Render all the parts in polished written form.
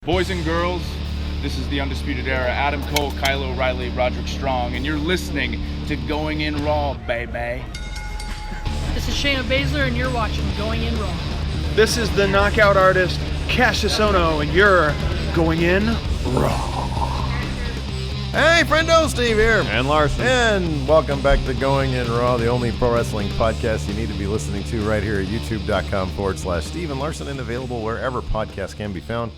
Boys and girls, this is the Undisputed Era. Adam Cole, Kyle O'Reilly, Roderick Strong, and you're listening to Going In Raw, baby. This is Shayna Baszler, and you're watching Going In Raw. This is the knockout artist, Cassius Ohno, and you're Going In Raw. Hey, friendo, Steve here. And Larson. And welcome back to Going In Raw, the only pro wrestling podcast you need to be listening to right here at youtube.com/Steve and Larson, and available wherever podcasts can be found.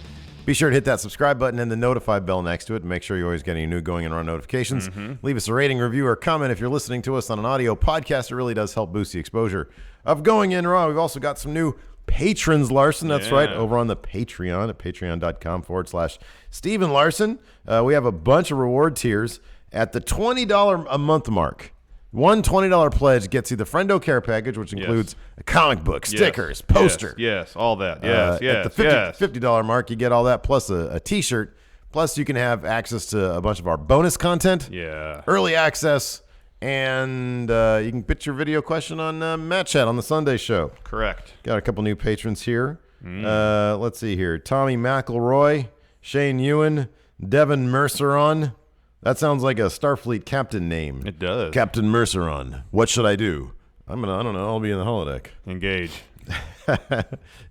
Be sure to hit that subscribe button and the notify bell next to it and make sure you're always getting new Going In Raw notifications. Leave us a rating, review, or comment if you're listening to us on an audio podcast. It really does help boost the exposure of Going In Raw. We've also got some new patrons, Larson. That's right, over on the Patreon at patreon.com/Steve and Larson. We have a bunch of reward tiers at the $20 a month mark. One $20 pledge gets you the Friendo Care package, which includes a comic book, stickers, poster. Yes, all that. At the $50 mark, you get all that plus a T-shirt. Plus, you can have access to a bunch of our bonus content, early access, and you can pitch your video question on Matt Chat on the Sunday show. Correct. Got a couple new patrons here. Let's see here. Tommy McElroy, Shane Ewan, Devin Merceron. That sounds like a Starfleet captain name. It does. Captain Merceron. What should I do? I don't know. I'll be in the holodeck. Engage.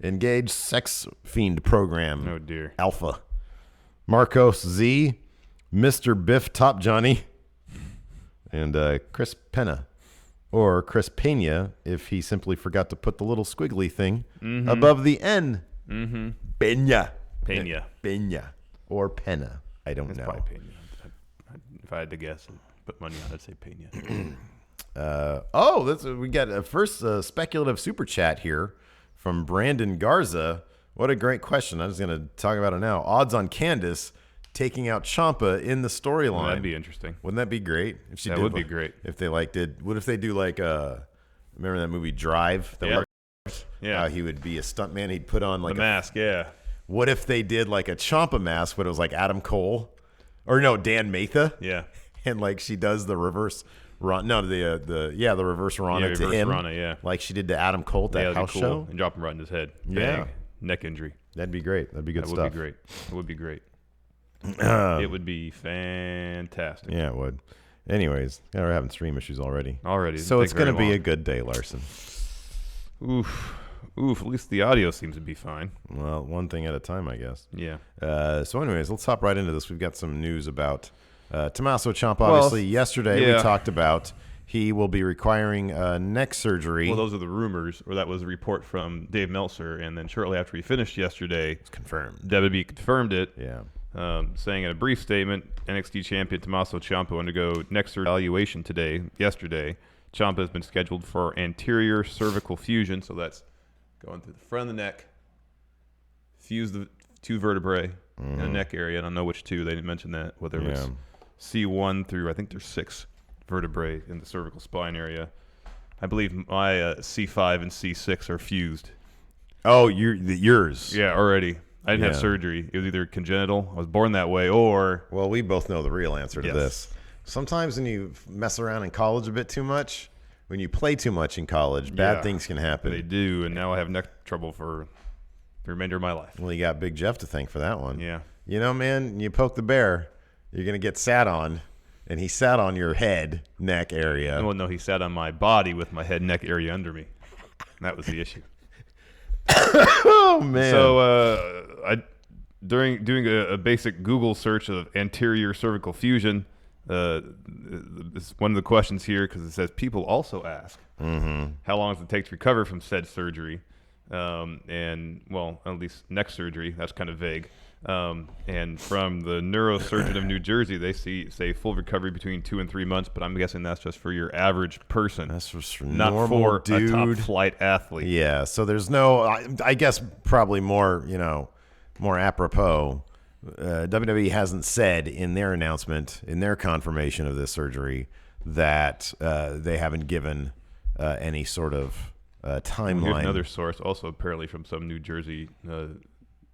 Engage sex fiend program. Oh, dear. Alpha. Marcos Z, Mr. Biff Top Johnny, and Chris Pena. Or Chris Pena, if he simply forgot to put the little squiggly thing above the N. Pena. Pena. Or Pena. I don't know. Probably Pena. If I had to guess and put money on it, I'd say Pena. We got a first speculative super chat here from Brandon Garza. What a great question. I'm just going to talk about it now. Odds on Candice taking out Ciampa in the storyline. That'd be interesting. Wouldn't that be great? If she that did, would be great. If they what if they do remember that movie Drive? He would be a stuntman. He'd put on the mask, What if they did like a Ciampa mask, but it was like Adam Cole? Or no, Dan Matha. Yeah. And like she does the reverse run. No, the reverse Rana to him. Rana, like she did to Adam Cole at that house show. And drop him right in his head. Yeah. Bang. Neck injury. That'd be great. That'd be good stuff. That would be great. It would be fantastic. Yeah, it would. Anyways, we're having stream issues already. So it's going to be a good day, Larson. Oof. At least the audio seems to be fine. Well, one thing at a time, I guess. Yeah. So anyways, let's hop right into this. We've got some news about Tommaso Ciampa. Obviously, yesterday we talked about he will be requiring neck surgery. Well, those are the rumors, or that was a report from Dave Meltzer. And then shortly after he finished yesterday, it's confirmed. WWE confirmed it. Yeah. Saying in a brief statement, NXT champion Tommaso Ciampa will undergo neck surgery evaluation yesterday. Ciampa has been scheduled for anterior cervical fusion, so that's going through the front of the neck, fuse the two vertebrae in the neck area. I don't know which two. They didn't mention that. Whether it was C1 through, I think there's 6 vertebrae in the cervical spine area. I believe my C5 and C6 are fused. Oh, yours? Yeah, already. I didn't have surgery. It was either congenital, I was born that way, or... Well, we both know the real answer to this. Sometimes when you mess around in college a bit too much, when you play too much in college, bad things can happen. They do, and now I have neck trouble for the remainder of my life. Well, you got Big Jeff to thank for that one. Yeah. You know, man, you poke the bear, you're going to get sat on, and he sat on your head, neck area. Well, no, he sat on my body with my head, neck area under me. That was the issue. Oh, man. So, during doing a basic Google search of anterior cervical fusion, it's one of the questions here, because it says people also ask how long does it take to recover from said surgery, and well, at least neck surgery. That's kind of vague. And from the neurosurgeon of New Jersey, they say full recovery between 2 and 3 months, but I'm guessing that's just for your average person. That's just for not normal for dude. A top flight athlete. Yeah. So there's no, I guess probably more apropos. WWE hasn't said in their announcement, in their confirmation of this surgery, that they haven't given any sort of timeline. Here's another source, also apparently from some New Jersey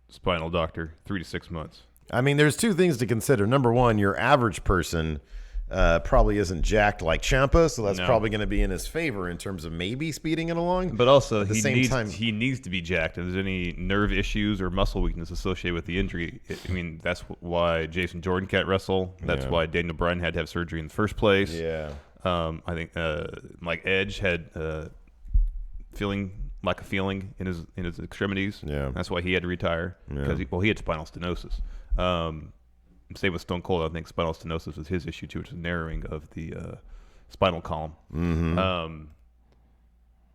spinal doctor, 3 to 6 months. I mean, there's two things to consider. Number one, your average person, probably isn't jacked like Ciampa, so that's No. probably going to be in his favor in terms of maybe speeding it along. But also, at the he same needs time, he needs to be jacked. If there's any nerve issues or muscle weakness associated with the injury, that's why Jason Jordan can't wrestle. That's why Daniel Bryan had to have surgery in the first place. Yeah. I think like Edge had lack of feeling in his extremities. Yeah. That's why he had to retire because he had spinal stenosis. Same with Stone Cold. I think spinal stenosis was his issue too, which is narrowing of the spinal column. Mm-hmm.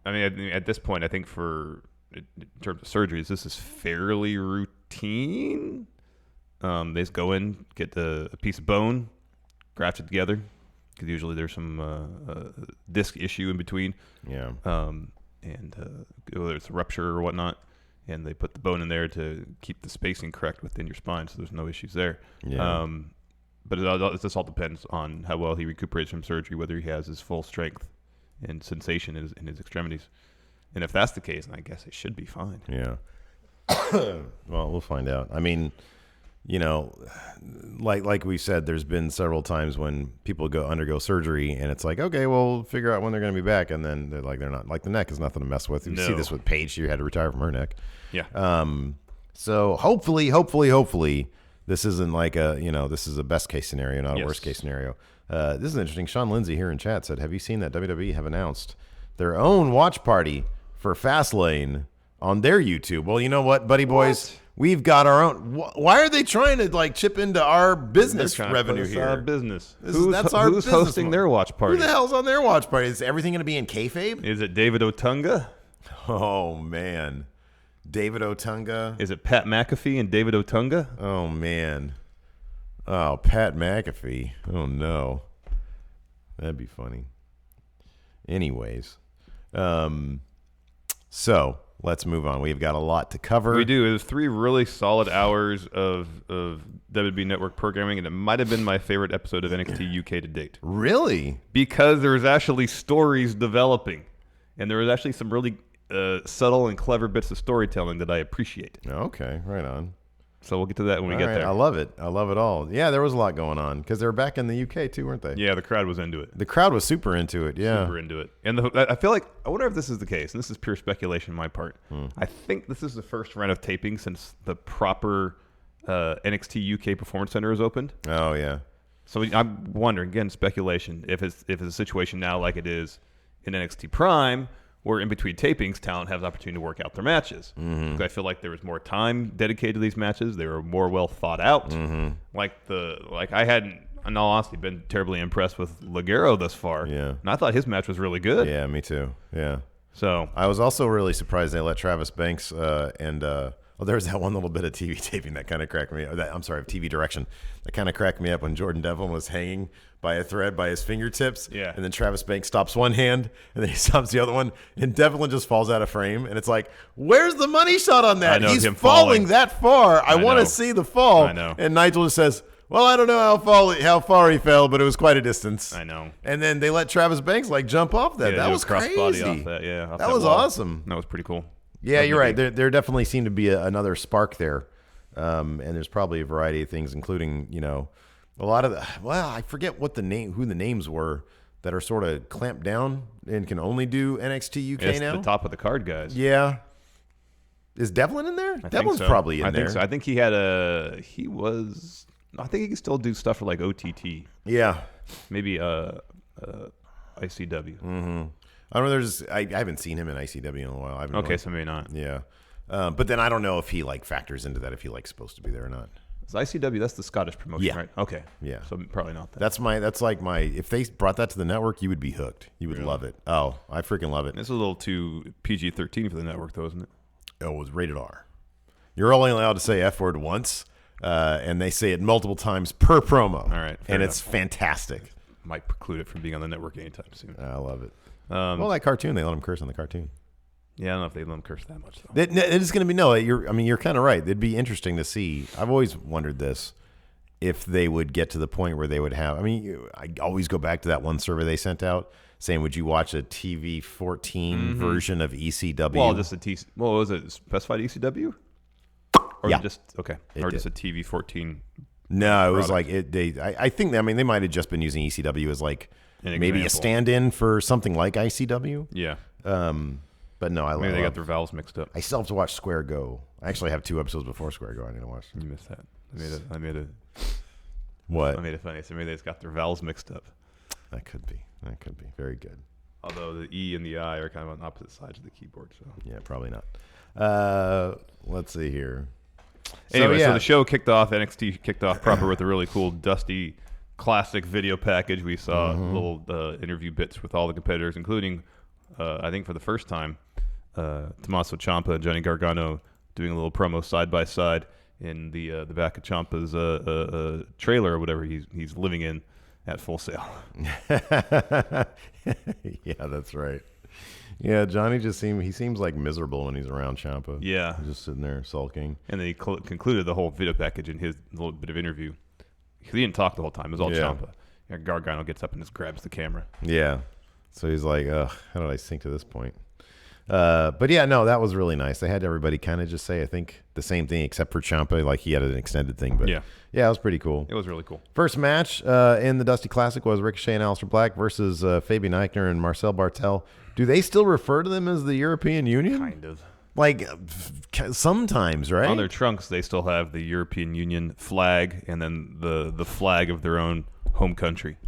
I mean, at this point, I think in terms of surgeries, this is fairly routine. They just go in, get a piece of bone, graft it together, because usually there's some disc issue in between. Yeah. And whether it's a rupture or whatnot, and they put the bone in there to keep the spacing correct within your spine, so there's no issues there. Yeah. But this all depends on how well he recuperates from surgery, whether he has his full strength and sensation in his extremities. And if that's the case, then I guess it should be fine. Yeah. Well, we'll find out. I mean, like we said, there's been several times when people undergo surgery, and it's like, okay, we'll figure out when they're going to be back, and then they're not. Like the neck is nothing to mess with. You see this with Paige; she had to retire from her neck. Yeah. So hopefully, this isn't like this is a best case scenario, not a worst case scenario. This is interesting. Sean Lindsay here in chat said, "Have you seen that WWE have announced their own watch party for Fastlane on their YouTube?" Well, you know what, buddy boys. We've got our own. Why are they trying to chip into our business revenue here? Business. That's our who's business hosting their watch party? Who the hell's on their watch party? Is everything going to be in kayfabe? Is it David Otunga? Oh man, David Otunga. Is it Pat McAfee and David Otunga? Oh man. Oh, Pat McAfee. Oh no, that'd be funny. Anyways, so. Let's move on. We've got a lot to cover. We do. It was 3 really solid hours of WWE Network programming, and it might have been my favorite episode of NXT UK to date. Really? Because there was actually stories developing, and there was actually some really subtle and clever bits of storytelling that I appreciate. Okay, right on. So we'll get to that when we get there. I love it. I love it all. Yeah, there was a lot going on because they were back in the UK too, weren't they? Yeah, the crowd was into it. The crowd was super into it. Yeah, super into it. And I feel like I wonder if this is the case. And this is pure speculation on my part. I think this is the first round of taping since the proper NXT UK Performance Center is opened. Oh yeah. So I'm wondering again, speculation, if it's a situation now like it is in NXT Prime, where in between tapings, talent has the opportunity to work out their matches. Mm-hmm. I feel like there was more time dedicated to these matches. They were more well thought out. Mm-hmm. Like I hadn't, in all honesty, been terribly impressed with Ligero thus far. Yeah. And I thought his match was really good. Yeah, me too. Yeah. So I was also really surprised they let Travis Banks there was that one little bit of TV taping that kind of cracked me up. TV direction. That kind of cracked me up when Jordan Devlin was hanging by a thread by his fingertips. Yeah. And then Travis Banks stops one hand, and then he stops the other one, and Devlin just falls out of frame. And it's like, where's the money shot on that? I know, He's him falling that far. I want know. to see the fall. I know. And Nigel just says, well, I don't know how far he fell, but it was quite a distance. I know. And then they let Travis Banks jump off that. Yeah, that was crazy. Off that, yeah, off that was wall. awesome. That was pretty cool. Yeah, you're right. There definitely seemed to be another spark there, and there's probably a variety of things, including a lot of I forget who the names were that are sort of clamped down and can only do NXT UK it's now. The top of the card guys. Yeah, is Devlin in there? Devlin's probably in there. Think so. I think he had I think he can still do stuff for like OTT. Yeah, maybe ICW. Mm-hmm. I don't know. I haven't seen him in ICW in a while. So maybe not. Yeah, but then I don't know if he factors into that, if he supposed to be there or not. Is ICW, that's the Scottish promotion, right? Okay. Yeah. So probably not that. That's like my. If they brought that to the network, you would be hooked. You would love it. Oh, I freaking love it. It's a little too PG-13 for the network, though, isn't it? Oh, it was rated R. You're only allowed to say F word once, and they say it multiple times per promo. All right. And it's fantastic. Might preclude it from being on the network anytime soon. I love it. Well, that cartoon, they let him curse on the cartoon. Yeah, I don't know if they let him curse that much, though. It is going to be, you're kind of right. It'd be interesting to see. I've always wondered this, if they would get to the point where they would have, I always go back to that one survey they sent out saying, would you watch a TV 14 version of ECW? Well, just was it specified ECW? Or yeah. just, okay. Or just a TV 14 No, it was like I think they might have just been using ECW as like maybe a stand-in for something like ICW. Yeah. But no, Maybe they got their valves mixed up. I still have to watch Square Go. I actually have 2 episodes before Square Go I need to watch. You missed that. I made What? I made it funny. So maybe they just got their valves mixed up. That could be. Very good. Although the E and the I are kind of on opposite sides of the keyboard. So Yeah, probably not. Let's see here. Anyway, so the show kicked off. NXT kicked off proper with a really cool, dusty, classic video package. We saw little interview bits with all the competitors, including, I think for the first time, Tommaso Ciampa and Johnny Gargano doing a little promo side by side in the back of Ciampa's trailer or whatever he's living in at Full Sail. Yeah, that's right. Yeah, Johnny seems like miserable when he's around Ciampa. Yeah. He's just sitting there sulking. And then he concluded the whole video package in his little bit of interview. He didn't talk the whole time. It was all Ciampa. And Gargano gets up and just grabs the camera. Yeah. So he's like, how did I sink to this point? But yeah, no, that was really nice. They had everybody kind of just say, I think, the same thing except for Ciampa. Like he had an extended thing. But yeah, it was pretty cool. It was really cool. First match in the Dusty Classic was Ricochet and Aleister Black versus Fabian Eichner and Marcel Bartel. Do they still refer to them as the European Union? Kind of. Like sometimes, right? On their trunks, they still have the European Union flag and then the flag of their own home country.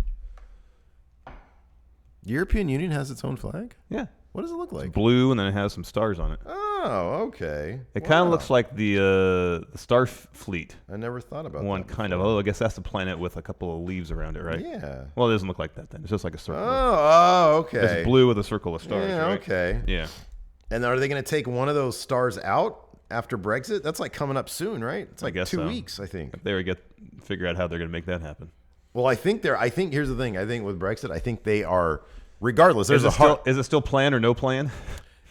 European Union has its own flag? Yeah. What does it look like? It's blue, and then it has some stars on it. Oh, okay. It kind of looks like the Starfleet I never thought about one, that kind of. Oh, I guess that's the planet with a couple of leaves around it, right? Yeah. Well, it doesn't look like that then. It's just like a circle. Oh, okay. It's blue with a circle of stars, Yeah, right? okay. Yeah. And are they going to take one of those stars out after Brexit? That's like coming up soon, right? It's like 2 weeks, I think. If they figure out how they're going to make that happen. Well, I think here's the thing. I think with Brexit, I think they are, regardless. There's is it still plan or no plan?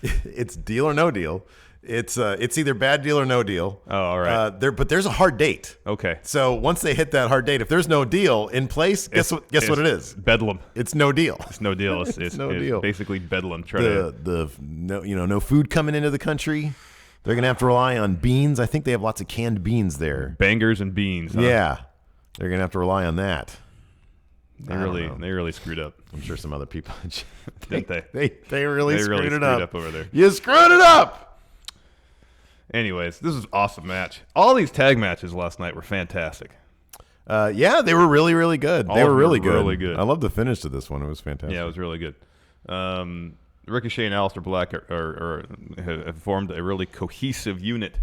It's deal or no deal. It's either bad deal or no deal. Oh, all right. But there's a hard date. Okay. So once they hit that hard date, if there's no deal in place, guess what it is? Bedlam. It's no deal. It's no deal. It's no deal. Basically bedlam. No food coming into the country. They're gonna have to rely on beans. I think they have lots of canned beans there. Bangers and beans. Huh? Yeah, they're gonna have to rely on that. They really screwed up. I'm sure some other people didn't they? They really screwed it up over there. You screwed it up. Anyways, this was an awesome match. All these tag matches last night were fantastic. Yeah, they were really, really good. They were really good. Really good. I love the finish to this one. It was fantastic. Yeah, it was really good. Ricochet and Aleister Black have formed a really cohesive unit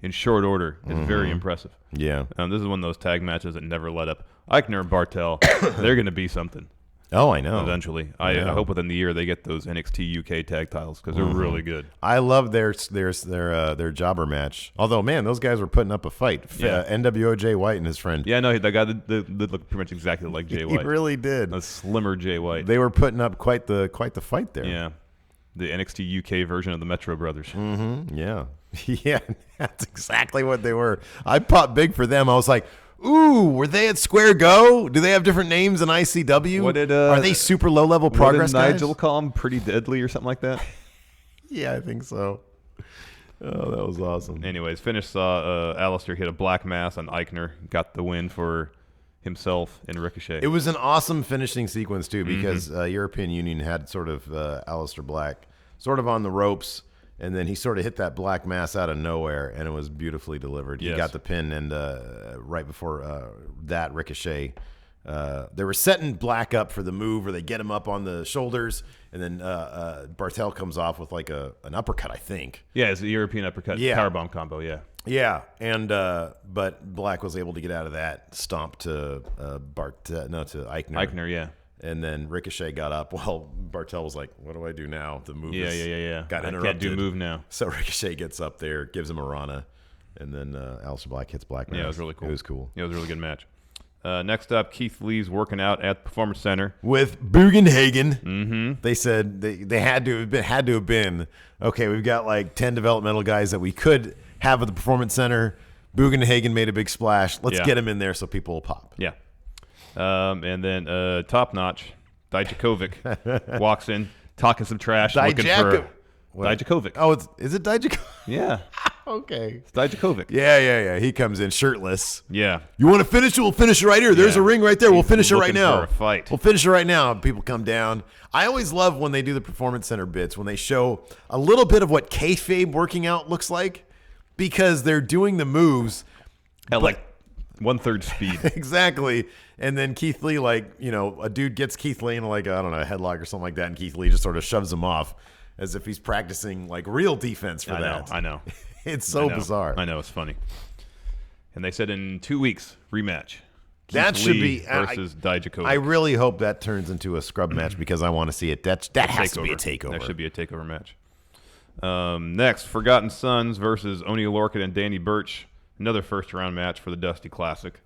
in short order. It's very impressive. Yeah. This is one of those tag matches that never let up. Eichner and Bartel, they're going to be something. Oh, I know. Eventually. I hope within the year they get those NXT UK tag titles because they're really good. I love their jobber match. Although, man, those guys were putting up a fight. Yeah. NWO Jay White and his friend. Yeah, no, that guy did look pretty much exactly like Jay White. He really did. A slimmer Jay White. They were putting up quite the fight there. Yeah. The NXT UK version of the Metro Brothers. Mm-hmm. Yeah. Yeah, that's exactly what they were. I popped big for them. I was like, ooh, were they at Square Go? Do they have different names in ICW? Are they super low-level progress guys? Nigel Nigel call them Pretty Deadly or something like that? Yeah, I think so. Oh, that was awesome. Anyways, finish saw Aleister hit a black mass on Eichner, got the win for himself and Ricochet. It was an awesome finishing sequence, too, because European Union had sort of Aleister Black sort of on the ropes, and then he sort of hit that black mass out of nowhere, and it was beautifully delivered. He got the pin, and right before that, Ricochet, they were setting Black up for the move where they get him up on the shoulders, and then Bartel comes off with like an uppercut, I think. Yeah, it's a European uppercut powerbomb combo, yeah. Yeah, and but Black was able to get out of that stomp to Eichner. Eichner, yeah. And then Ricochet got up while Bartel was like, what do I do now? The move got interrupted. I can't do move now. So Ricochet gets up there, gives him a Rana, and then Aleister Black hits Black. Yeah, it was really cool. It was cool. Yeah, it was a really good match. Next up, Keith Lee's working out at the Performance Center. With Bugenhagen. Mm-hmm. They said they had to have been, okay, we've got like 10 developmental guys that we could have at the Performance Center. Bugenhagen made a big splash. Let's get him in there so people will pop. Yeah. And then Top Notch, Dijakovic walks in, talking some trash, looking for Dijakovic. Oh, is it Dijakovic? Yeah. Okay. It's Dijakovic. Yeah. He comes in shirtless. Yeah. You want to finish it? We'll finish it right here. There's a ring right there. We'll finish it right looking now. for a fight. We'll finish it right now. People come down. I always love when they do the Performance Center bits, when they show a little bit of what kayfabe working out looks like, because they're doing the moves At like 1/3 speed. exactly. And then Keith Lee, like, you know, a dude gets Keith Lee in like, I don't know, a headlock or something like that, and Keith Lee just sort of shoves him off as if he's practicing like real defense for that. I know. It's so bizarre. I know, it's funny. And they said in 2 weeks, rematch. That Keith should Lee be versus Dijakovic. I really hope that turns into a scrub match because I want to see it. That has to be a takeover. That should be a takeover match. Next, Forgotten Sons versus Oney Lorcan and Danny Burch. Another first-round match for the Dusty Classic.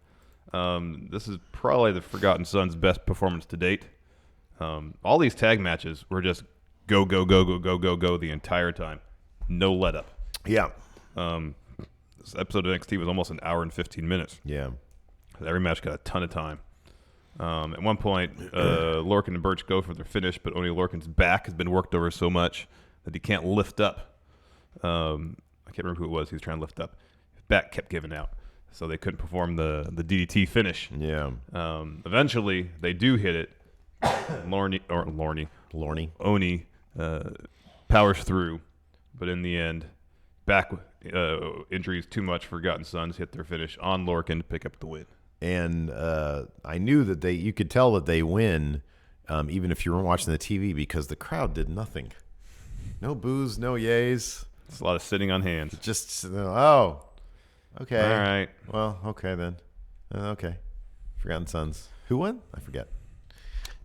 This is probably the Forgotten Sons' best performance to date. All these tag matches were just go the entire time. No let-up. Yeah. This episode of NXT was almost an hour and 15 minutes. Yeah. Every match got a ton of time. At one point, Lorcan and Burch go for their finish, but Oney Lorcan's back has been worked over so much that he can't lift up. I can't remember who it was he was trying to lift up. His back kept giving out, so they couldn't perform the DDT finish. Yeah. Eventually, they do hit it. Oney powers through, but in the end, back injuries too much. Forgotten Sons hit their finish on Lorcan to pick up the win. And I knew that you could tell that they win, even if you weren't watching the TV, because the crowd did nothing. No boos, no yays. It's a lot of sitting on hands. Just, oh, okay. All right. Well, okay then. Okay. Forgotten Sons. Who won? I forget.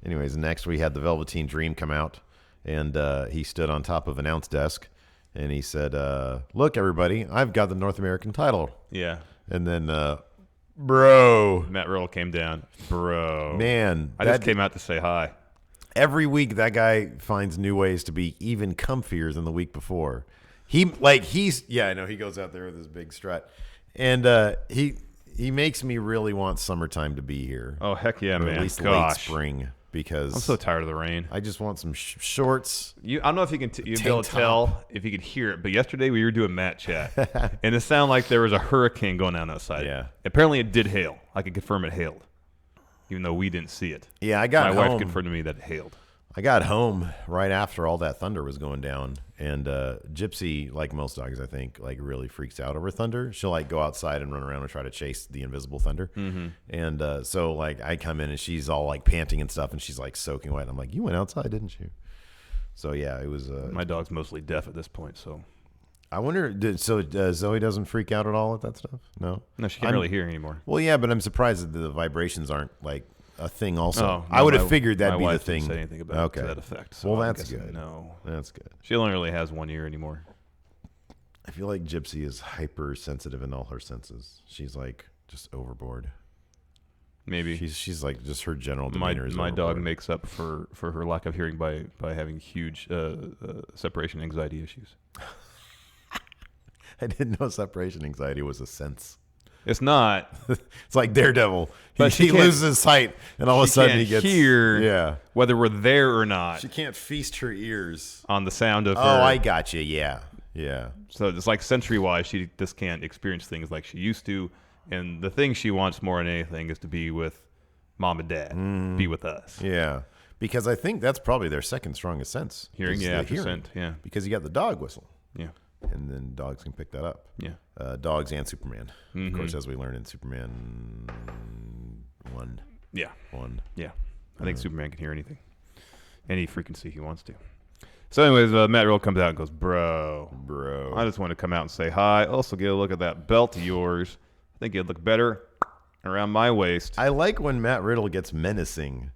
Anyways, next we had the Velveteen Dream come out, and he stood on top of an announce desk, and he said, look, everybody, I've got the North American title. Yeah. And then, bro. Matt Riddle came down. Bro. Man. I just came out to say hi. Every week, that guy finds new ways to be even comfier than the week before. I know he goes out there with his big strut, and he makes me really want summertime to be here. Oh heck yeah, or man! At least Gosh. late spring, because I'm so tired of the rain. I just want some shorts. I don't know if you can you'd be able to tank tell if you could hear it, but yesterday we were doing Matt chat, and it sounded like there was a hurricane going on outside. Yeah. Apparently it did hail. I can confirm it hailed, even though we didn't see it. Yeah, I got My home. wife confirmed to me that it hailed. I got home right after all that thunder was going down, and Gypsy, like most dogs, I think, like really freaks out over thunder. She'll like go outside and run around and try to chase the invisible thunder. Mm-hmm. And so like I come in and she's all like panting and stuff, and she's like soaking wet. And I'm like, you went outside, didn't you? So yeah, it was. My dog's mostly deaf at this point, so. I wonder. Zoe doesn't freak out at all at that stuff? No. No, she can't really hear anymore. Well, yeah, but I'm surprised that the vibrations aren't like a thing also. Oh, I would have figured that'd be my the wife thing. Didn't say anything about it to that effect. So well, I'm that's guessing good. No, that's good. She only really has one ear anymore. I feel like Gypsy is hypersensitive in all her senses. She's like just overboard. Maybe she's like just her general demeanor is my overboard. dog makes up for her lack of hearing by having huge separation anxiety issues. I didn't know separation anxiety was a sense. It's not. It's like Daredevil. But he loses his sight, and all of a sudden he gets hear whether we're there or not. She can't feast her ears on the sound of her. Oh, I got you. Yeah. So it's like sensory-wise, she just can't experience things like she used to. And the thing she wants more than anything is to be with mom and dad, be with us. Yeah, because I think that's probably their second strongest sense. Hearing, scent, yeah. Because you got the dog whistle. Yeah. And then dogs can pick that up. Yeah. Dogs and Superman. Of course, as we learned in Superman 1. Yeah. 1. Yeah. I think Superman can hear anything. Any frequency he wants to. So anyways, Matt Riddle comes out and goes, Bro. I just want to come out and say hi. Also get a look at that belt of yours. I think it'd look better around my waist. I like when Matt Riddle gets menacing.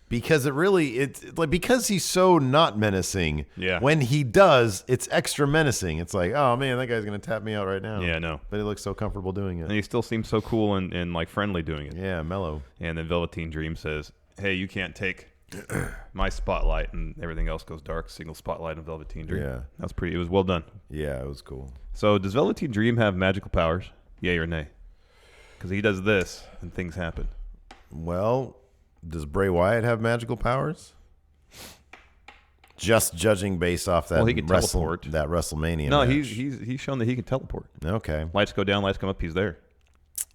Because it's like because he's so not menacing. Yeah. When he does, it's extra menacing. It's like, oh man, that guy's gonna tap me out right now. Yeah, no. But he looks so comfortable doing it. And he still seems so cool and like friendly doing it. Yeah, mellow. And then Velveteen Dream says, "Hey, you can't take my spotlight," and everything else goes dark. Single spotlight of Velveteen Dream. Yeah. That's pretty. It was well done. Yeah, it was cool. So does Velveteen Dream have magical powers? Yay or nay? Because he does this and things happen. Well. Does Bray Wyatt have magical powers? Just judging based off that he can teleport. that WrestleMania No, match. he's shown that he can teleport. Okay. Lights go down, lights come up, he's there.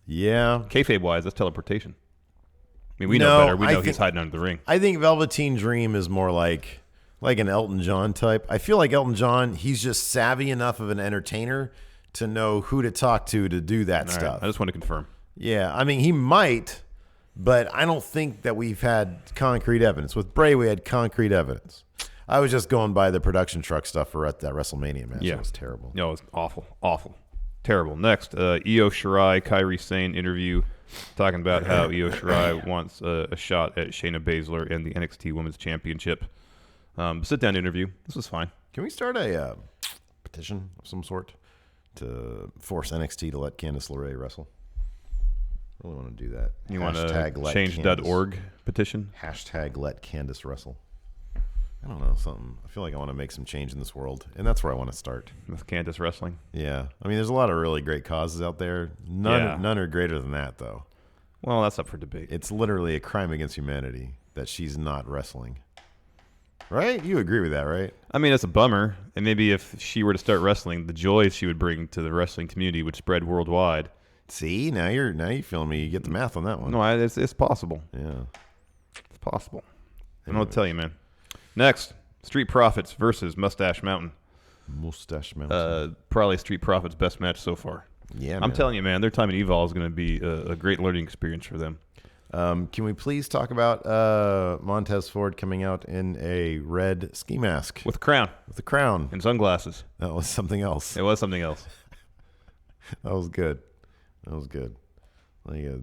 Yeah. Kayfabe-wise, that's teleportation. I mean, we know better. We know he's hiding under the ring. I think Velveteen Dream is more like an Elton John type. I feel like Elton John, he's just savvy enough of an entertainer to know who to talk to do that stuff. Right. I just want to confirm. Yeah, I mean, he might, but I don't think that we've had concrete evidence. With Bray, we had concrete evidence. I was just going by the production truck stuff for that WrestleMania match. Yeah. It was terrible. No, it was awful. Terrible. Next, Io Shirai, Kairi Sane interview talking about how Io Shirai wants a shot at Shayna Baszler and the NXT Women's Championship. Sit-down interview. This was fine. Can we start a petition of some sort to force NXT to let Candice LeRae wrestle? I really want to do that. You want to change.org petition? Hashtag let Candice wrestle. I don't know, something. I feel like I want to make some change in this world, and that's where I want to start. With Candice wrestling? Yeah. I mean, there's a lot of really great causes out there. None are greater than that, though. Well, that's up for debate. It's literally a crime against humanity that she's not wrestling. Right? You agree with that, right? I mean, it's a bummer. And maybe if she were to start wrestling, the joy she would bring to the wrestling community would spread worldwide. See, now you're feeling me. You get the math on that one. No, it's possible. Yeah. It's possible. I'm going to tell you, man. Next, Street Profits versus Mustache Mountain. Mustache Mountain. Probably Street Profits' best match so far. Yeah, I'm telling you, man, their time in Evolve is going to be a great learning experience for them. Can we please talk about Montez Ford coming out in a red ski mask? With a crown. With a crown. And sunglasses. That was something else. It was something else. That was good. Like a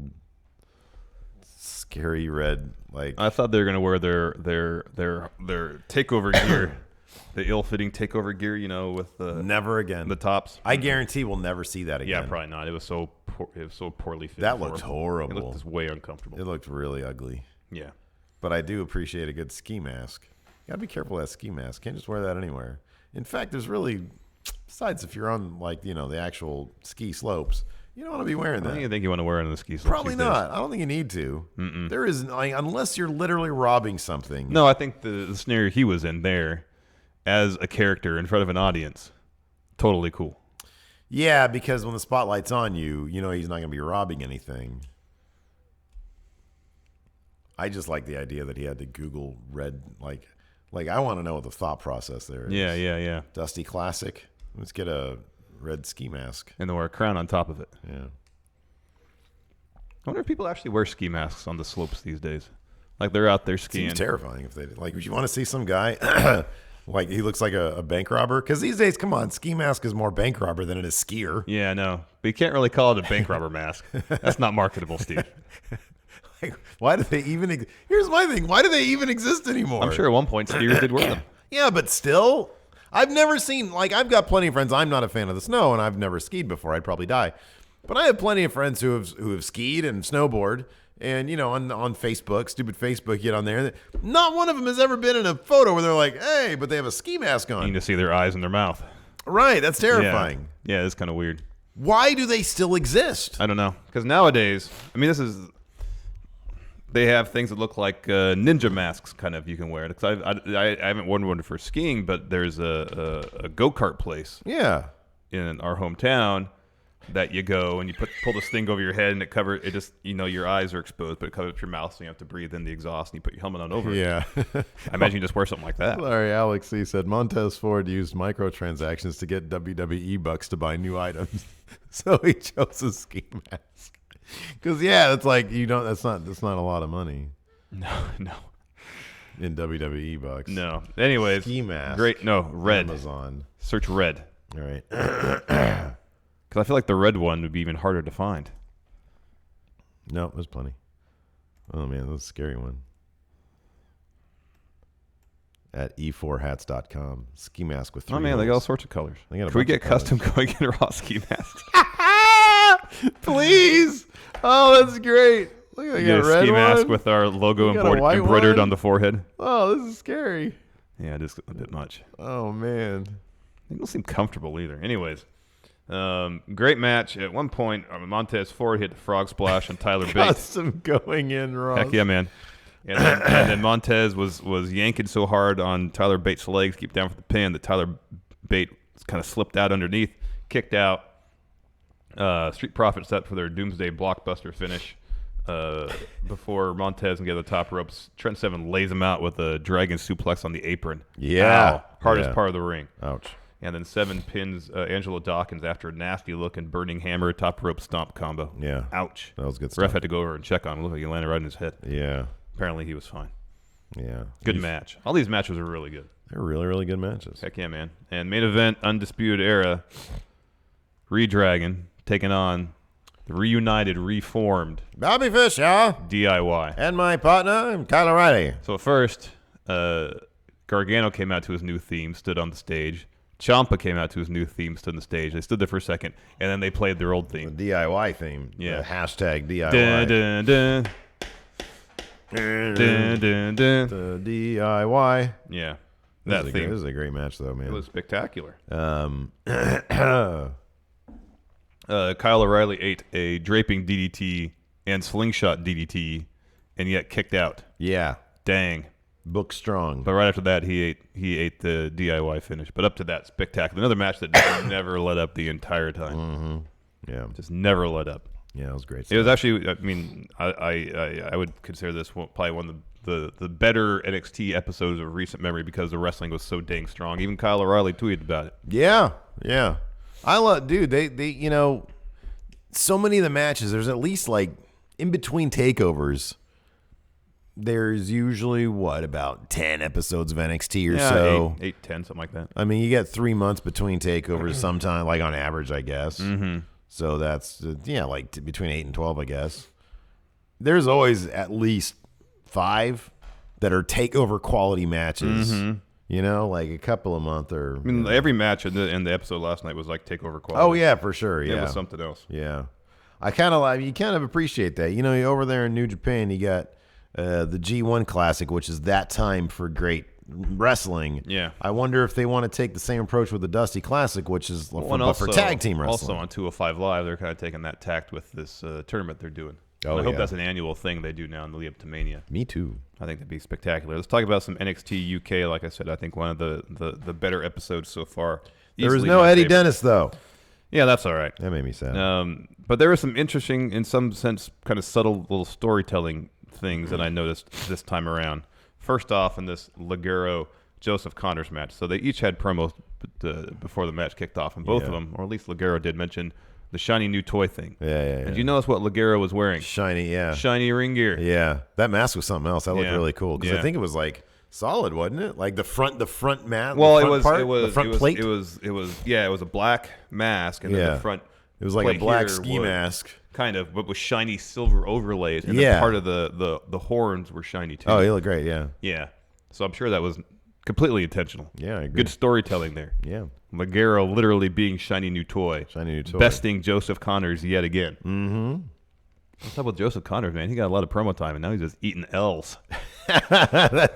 scary red, like... I thought they were going to wear their takeover gear. The ill-fitting takeover gear, with the... Never again. The tops. I guarantee we'll never see that again. Yeah, probably not. It was so poorly fitted. That looked horrible. It looked way uncomfortable. It looked really ugly. Yeah. But I do appreciate a good ski mask. You got to be careful with that ski mask. Can't just wear that anywhere. In fact, there's really... Besides, if you're on, the actual ski slopes, you don't want to be wearing that. I don't even think you want to wear it on the ski slopes. Probably not. I don't think you need to. Mm-mm. There is... unless you're literally robbing something. No, I think the scenario he was in there... as a character in front of an audience, totally cool. Yeah, because when the spotlight's on you, he's not going to be robbing anything. I just like the idea that he had to Google red, like I want to know what the thought process there is. Yeah. Dusty Classic. Let's get a red ski mask. And then wear a crown on top of it. Yeah. I wonder if people actually wear ski masks on the slopes these days. Like they're out there skiing. Seems terrifying if they did. Like, would you want to see some guy... Like he looks like a bank robber? Because these days, come on, ski mask is more bank robber than it is skier. Yeah, I know. But you can't really call it a bank robber mask. That's not marketable, Steve. Why do they even... Here's my thing. Why do they even exist anymore? I'm sure at one point skiers did wear them. Yeah, but still, I've never seen... I've got plenty of friends. I'm not a fan of the snow, and I've never skied before. I'd probably die. But I have plenty of friends who have skied and snowboard. And, on Facebook, stupid Facebook, get on there. Not one of them has ever been in a photo where they're like, hey, but they have a ski mask on. You need to see their eyes and their mouth. Right, that's terrifying. Yeah, it's kind of weird. Why do they still exist? I don't know. Because nowadays, they have things that look like ninja masks, kind of, you can wear. Because I haven't worn one for skiing, but there's a go-kart place. Yeah. In our hometown. That you go and you pull this thing over your head and it just your eyes are exposed, but it covers up your mouth, so you have to breathe in the exhaust and you put your helmet on over it. Yeah. I imagine you just wear something like that. Larry Alex C said Montez Ford used microtransactions to get WWE bucks to buy new items, so he chose a ski mask. Because it's like that's not a lot of money. No. In WWE bucks. No. Anyways, ski mask. Great. No, red. Amazon. Search red. All right. Because I feel like the red one would be even harder to find. No, there's plenty. Oh, man, that's a scary one. At e4hats.com. Ski mask with 3 Oh, man, holes. they got all sorts of colors. Can we get custom going in raw ski masks? Please! Oh, that's great. Look at a ski mask with our logo embroidered on the forehead. Oh, this is scary. Yeah, it is a bit much. Oh, man. They don't seem comfortable either. Anyways. Great match. At one point, Montez Ford hit the frog splash on Tyler Bate. Custom going in, Ross. Heck yeah, man. And then Montez was yanking so hard on Tyler Bates' legs, keep down for the pin, that Tyler Bates kind of slipped out underneath, kicked out. Street Profits set for their Doomsday Blockbuster finish before Montez can get the top ropes. Trent Seven lays him out with a dragon suplex on the apron. Yeah. Ow. Hardest part of the ring. Ouch. And then Seven pins Angelo Dawkins after a nasty-looking burning hammer top rope stomp combo. Yeah. Ouch. That was good Ref stuff. had to go over and check on him. Looked like he landed right in his head. Yeah. Apparently he was fine. Yeah. Good match. All these matches are really good. They're really, really good matches. Heck yeah, man. And main event, Undisputed Era, Redragon taking on the reunited, reformed Bobby Fischer DIY. and my partner, Kyle O'Reilly. So first, Gargano came out to his new theme, stood on the stage. Ciampa came out to his new theme, stood on the stage. They stood there for a second, and then they played their old The theme. DIY theme. Yeah. The hashtag DIY. Dun, dun, dun. Dun, dun, dun. The DIY. Yeah, This that is theme. this is a great match, though, man. It was spectacular. Yeah, Kyle O'Reilly ate a draping DDT and slingshot DDT, and yet kicked out. Dang. book strong. But right after that, he ate the DIY finish. But up to that, spectacular. Another match that never let up the entire time. Yeah, Just never let up. yeah, it was great. It was actually, I mean, I would consider this probably one of the better NXT episodes of recent memory because the wrestling was so dang strong. Even Kyle O'Reilly tweeted about it. Yeah. I love, dude. They you know, so many of the matches. There's at least like in between takeovers. There's usually about 10 episodes of NXT or so. 8, 10, something like that. I mean, you get 3 months between takeovers, sometime like on average, I guess. Mm-hmm. So that's like between 8 and 12, I guess. There's always at least 5 that are takeover quality matches. Mm-hmm. You know, like a couple a month or. I mean, every match in the episode last night was like takeover quality. Oh yeah, for sure. Yeah, It was something else. Yeah, I kind of like you. Kind of appreciate that. You know, over there in New Japan, you got the G1 Classic, which is that time for great wrestling. Yeah. I wonder if they want to take the same approach with the Dusty Classic, which is for tag team wrestling. Also on 205 Live, they're kind of taking that tact with this tournament they're doing. Oh, And I hope yeah. that's an annual thing they do now in the lead up to Mania. Me too. I think that'd be spectacular. Let's talk about some NXT UK. Like I said, I think one of the better episodes so far. There was Easily no my Eddie favorite. Dennis though. Yeah, that's all right. That made me sad. But there was some interesting, in some sense, kind of subtle little storytelling things that I noticed this time around. First off, in this Ligero Joseph Connors match, so they each had promos before the match kicked off, and both of them, or at least Ligero did mention the shiny new toy thing. Yeah. And you notice what Ligero was wearing? Shiny, yeah. Shiny ring gear. Yeah, that mask was something else. That looked Yeah. really cool because Yeah. I think it was like solid, wasn't it? Like the front mat. Well, the it front was part, the front plate. It was a black mask, and then Yeah. the front. It was like a plate black here ski was mask. kind of, but with shiny silver overlays, and Yeah. then part of the horns were shiny too. Oh, he looked great. Yeah. Yeah, so I'm sure that was completely intentional. Yeah, I agree. Good storytelling there. Yeah. Ligero literally being shiny new toy. Shiny new toy. Besting Joseph Connors yet again. Mm-hmm. What's up with Joseph Connors, man? He got a lot of promo time, and now he's just eating L's. I've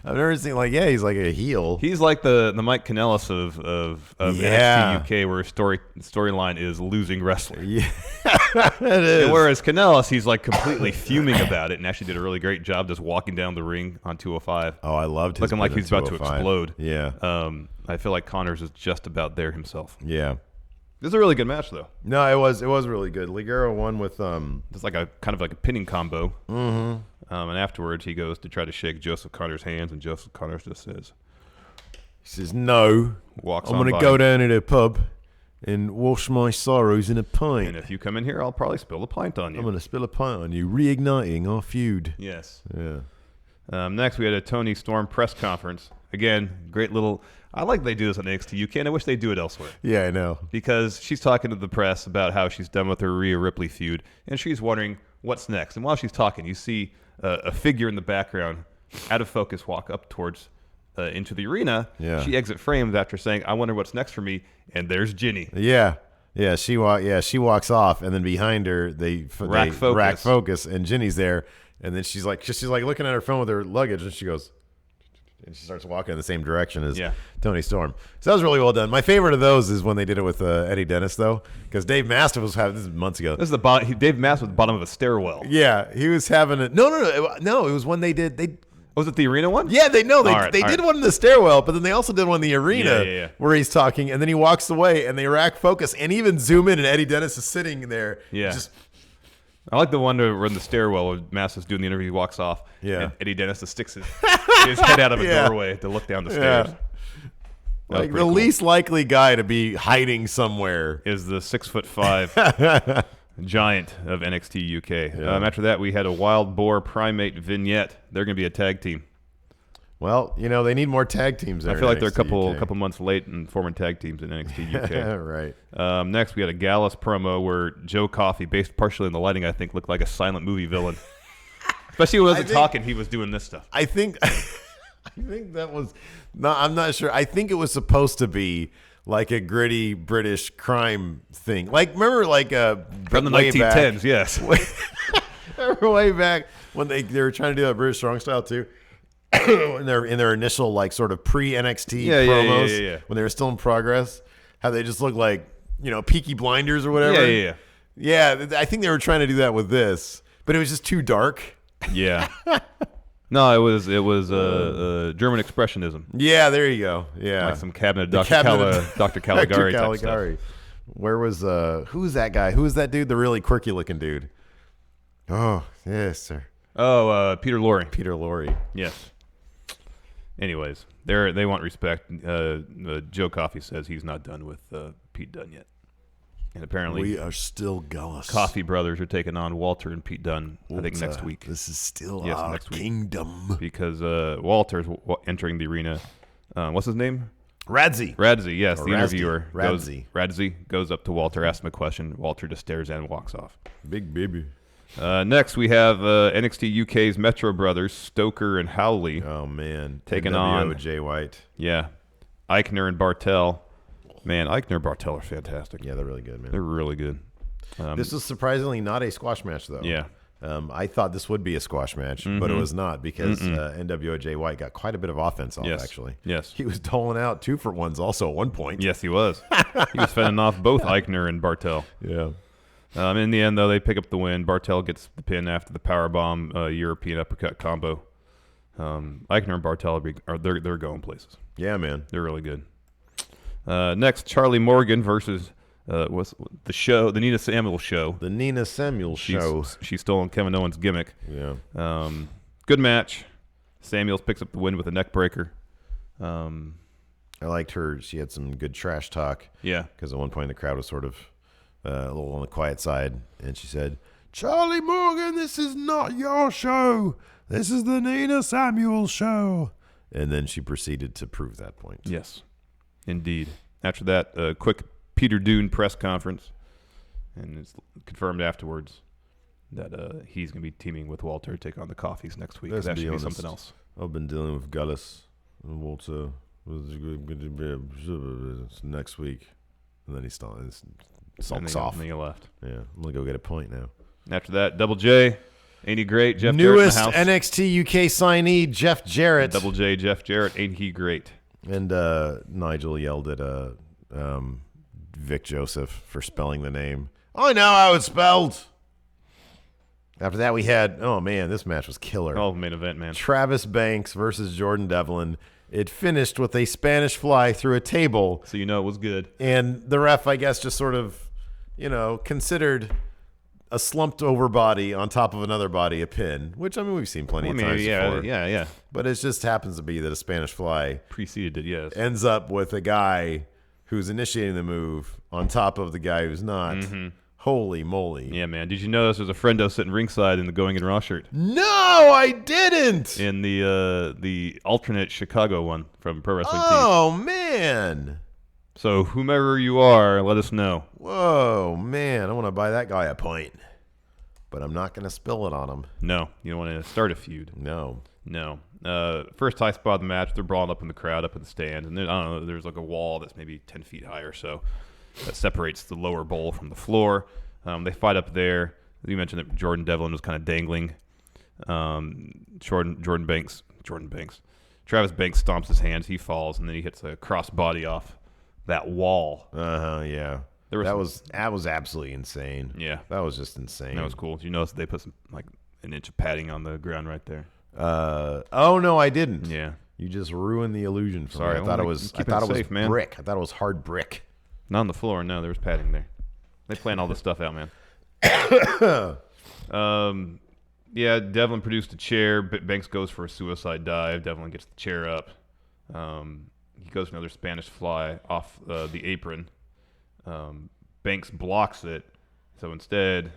never seen he's like a heel. He's like the Mike Kanellis of Yeah. NXT UK, where his storyline is losing wrestler. Yeah, it is. And whereas Kanellis, he's like completely fuming about it, and actually did a really great job just walking down the ring on 205. Oh, I loved his Looking like bit he's at about to 205. explode. Yeah. I feel like Connors is just about there himself. Yeah. This is a really good match, though. No, it was really good. Ligero won with It's like a kind of like a pinning combo. Mm-hmm. And afterwards, he goes to try to shake Joseph Connors' hands, and Joseph Connors just says, he says no. Walks I'm on gonna by. go down to the pub and wash my sorrows in a pint. And if you come in here, I'll probably spill a pint on you. I'm gonna spill a pint on you, reigniting our feud. Yes. Yeah. Next, we had a Tony Storm press conference. Again, great little. I like they do this on NXT UK, and I wish they do it elsewhere. Yeah, I know. Because she's talking to the press about how she's done with her Rhea Ripley feud, and she's wondering what's next. And while she's talking, you see a figure in the background, out of focus, walk up towards into the arena. Yeah. She exit frames after saying, "I wonder what's next for me," and there's Ginny. Yeah. She walks off, and then behind her they rack focus. focus, and Ginny's there, and then she's like looking at her phone with her luggage, and she goes, And she starts walking in the same direction as Yeah. Tony Storm. So that was really well done. My favorite of those is when they did it with Eddie Dennis, though, because Dave Mastiff was having this is months ago. This is the bottom. Dave Mass was at the bottom of a stairwell. Yeah, he was having a no. It was when they did. Was it the arena one? Yeah, they All did right. one in the stairwell, but then they also did one in the arena Yeah. where he's talking, and then he walks away, and they rack focus and even zoom in, and Eddie Dennis is sitting there. Yeah. Just I like the one where we're in the stairwell where Mass is doing the interview. He walks off. Yeah. And Eddie Dennis just sticks his head out of a Yeah. doorway to look down the stairs. Yeah. That was like the pretty cool. least likely guy to be hiding somewhere. Is the 6'5" giant of NXT UK. Yeah. After that, we had a Wild Boar Primate vignette. They're going to be a tag team. Well, they need more tag teams there. I feel like they're a NXT UK. couple months late in forming tag teams in NXT UK. Right. Next, we had a Gallus promo where Joe Coffey, based partially on the lighting, I think, looked like a silent movie villain. Especially when he wasn't talking, he was doing this stuff. I think that was I'm not sure. I think it was supposed to be like a gritty British crime thing. Like remember From the way 1910s, back, yes. remember way back when they were trying to do that British strong style too. in their initial sort of pre NXT promos yeah. when they were still in progress, how they just looked like Peaky Blinders or whatever. Yeah, I think they were trying to do that with this, but it was just too dark. Yeah. No, it was German expressionism. Yeah, there you go. Yeah, Like some cabinet of The Dr. cabinet of Dr. Caligari type stuff. Caligari. Where was who's that guy? Who was that dude? The really quirky looking dude. Oh yes, sir. Oh, Peter Lorre. Peter Lorre. Yes. Anyways, they want respect. Joe Coffey says he's not done with Pete Dunne yet. And apparently We are still Gallus. Coffey brothers are taking on Walter and Pete Dunne, I think, next week. This is still Yes, our next week. kingdom. Because Walter's entering the arena. What's his name? Radzi. Radzi, yes, Or the Razdi. interviewer. Radzi. Goes up to Walter, asks him a question. Walter just stares at him and walks off. Big baby. Next, we have NXT UK's Metro Brothers, Stoker and Howley. Oh, man. Taking NWO on- Jay White. Yeah. Eichner and Bartel. Man, Eichner and Bartel are fantastic. Yeah, they're really good, man. They're really good. This was surprisingly not a squash match, though. Yeah. I thought this would be a squash match, but it was not because NWO Jay White got quite a bit of offense off, Yes. actually. Yes. He was doling out 2-for-1s also at one point. Yes, he was. He was fending off both Eichner and Bartel. Yeah. In the end, though, they pick up the win. Bartel gets the pin after the powerbomb European uppercut combo. Eichner and Bartel they're going places. Yeah, man. They're really good. Next, Charlie Morgan versus what's the show? The Nina Samuel show. The Nina Samuel show. She's stolen Kevin Owens' gimmick. Yeah. Good match. Samuels picks up the win with a neck breaker. I liked her. She had some good trash talk. Yeah. Because at one point the crowd was sort of a little on the quiet side. And she said, Charlie Morgan, this is not your show. This is the Nina Samuel show. And then she proceeded to prove that point. Yes, indeed. After that, a quick Peter Dune press conference. And it's confirmed afterwards that he's going to be teaming with Walter to take on the Coffees next week. Let's That be should be honest. something else. I've been dealing with Gallus and Walter next week. And then he sulks off. And then he left. Yeah, I'm going to go get a point now. After that, Double J, ain't he great? Jeff Newest Jarrett in the house. NXT UK signee, Jeff Jarrett. Double J, Jeff Jarrett, ain't he great? And Nigel yelled at Vic Joseph for spelling the name. I know how it's spelled. After that, we had, oh man, this match was killer. Oh, main event, man. Travis Banks versus Jordan Devlin. It finished with a Spanish fly through a table. So you know it was good. And the ref, I guess, just sort of, considered a slumped over body on top of another body a pin, which, I mean, we've seen plenty of times before. Yeah. But it just happens to be that a Spanish fly Preceded it, yes. ends up with a guy who's initiating the move on top of the guy who's not. Holy moly. Yeah, man. Did you notice there's a friendo sitting ringside in the Going in Raw shirt? No, I didn't. In the alternate Chicago one from Pro Wrestling Tees. Oh, man. So whomever you are, let us know. Whoa, man. I want to buy that guy a pint. But I'm not going to spill it on him. No, you don't want to start a feud. No. First high spot of the match, they're brawling up in the crowd, up in the stands, and then, I don't know, there's like a wall that's maybe 10 feet high or so that separates the lower bowl from the floor. They fight up there. You mentioned that Jordan Devlin was kind of dangling. Jordan Banks Travis Banks stomps his hands. He falls, and then he hits a crossbody off that wall. Yeah. That was absolutely insane. Yeah. That was just insane. That was cool. Did you notice they put some like an inch of padding on the ground right there? Oh no, I didn't. Yeah. You just ruined the illusion for Sorry, me. I thought it was safe, man. brick. I thought it was hard brick. Not on the floor. No, there was padding there. They plan all this stuff out, man. Yeah, Devlin produced a chair. Banks goes for a suicide dive. Devlin gets the chair up. He goes for another Spanish fly off the apron. Banks blocks it. So instead,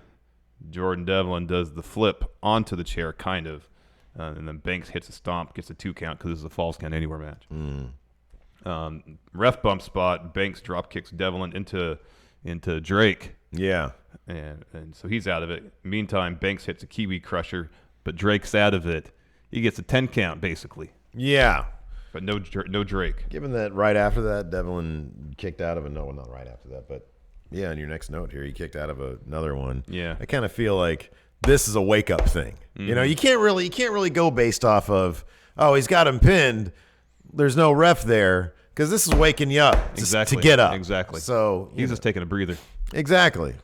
Jordan Devlin does the flip onto the chair, kind of. And then Banks hits a stomp, gets a 2 count because this is a falls count anywhere match. Ref bump spot. Banks drop kicks Devlin into Drake. Yeah. And so he's out of it. Meantime, Banks hits a Kiwi Crusher, but Drake's out of it. He gets a 10 count, basically. Yeah. But no Drake. Given that right after that, Devlin kicked out of no, not right after that, but yeah, in your next note here, he kicked out of another one. Yeah. I kind of feel like this is a wake-up thing. You know, you can't really go based off of, oh, he's got him pinned. There's no ref there, because this is waking you up to get up. Exactly. So he's just taking a breather. Exactly.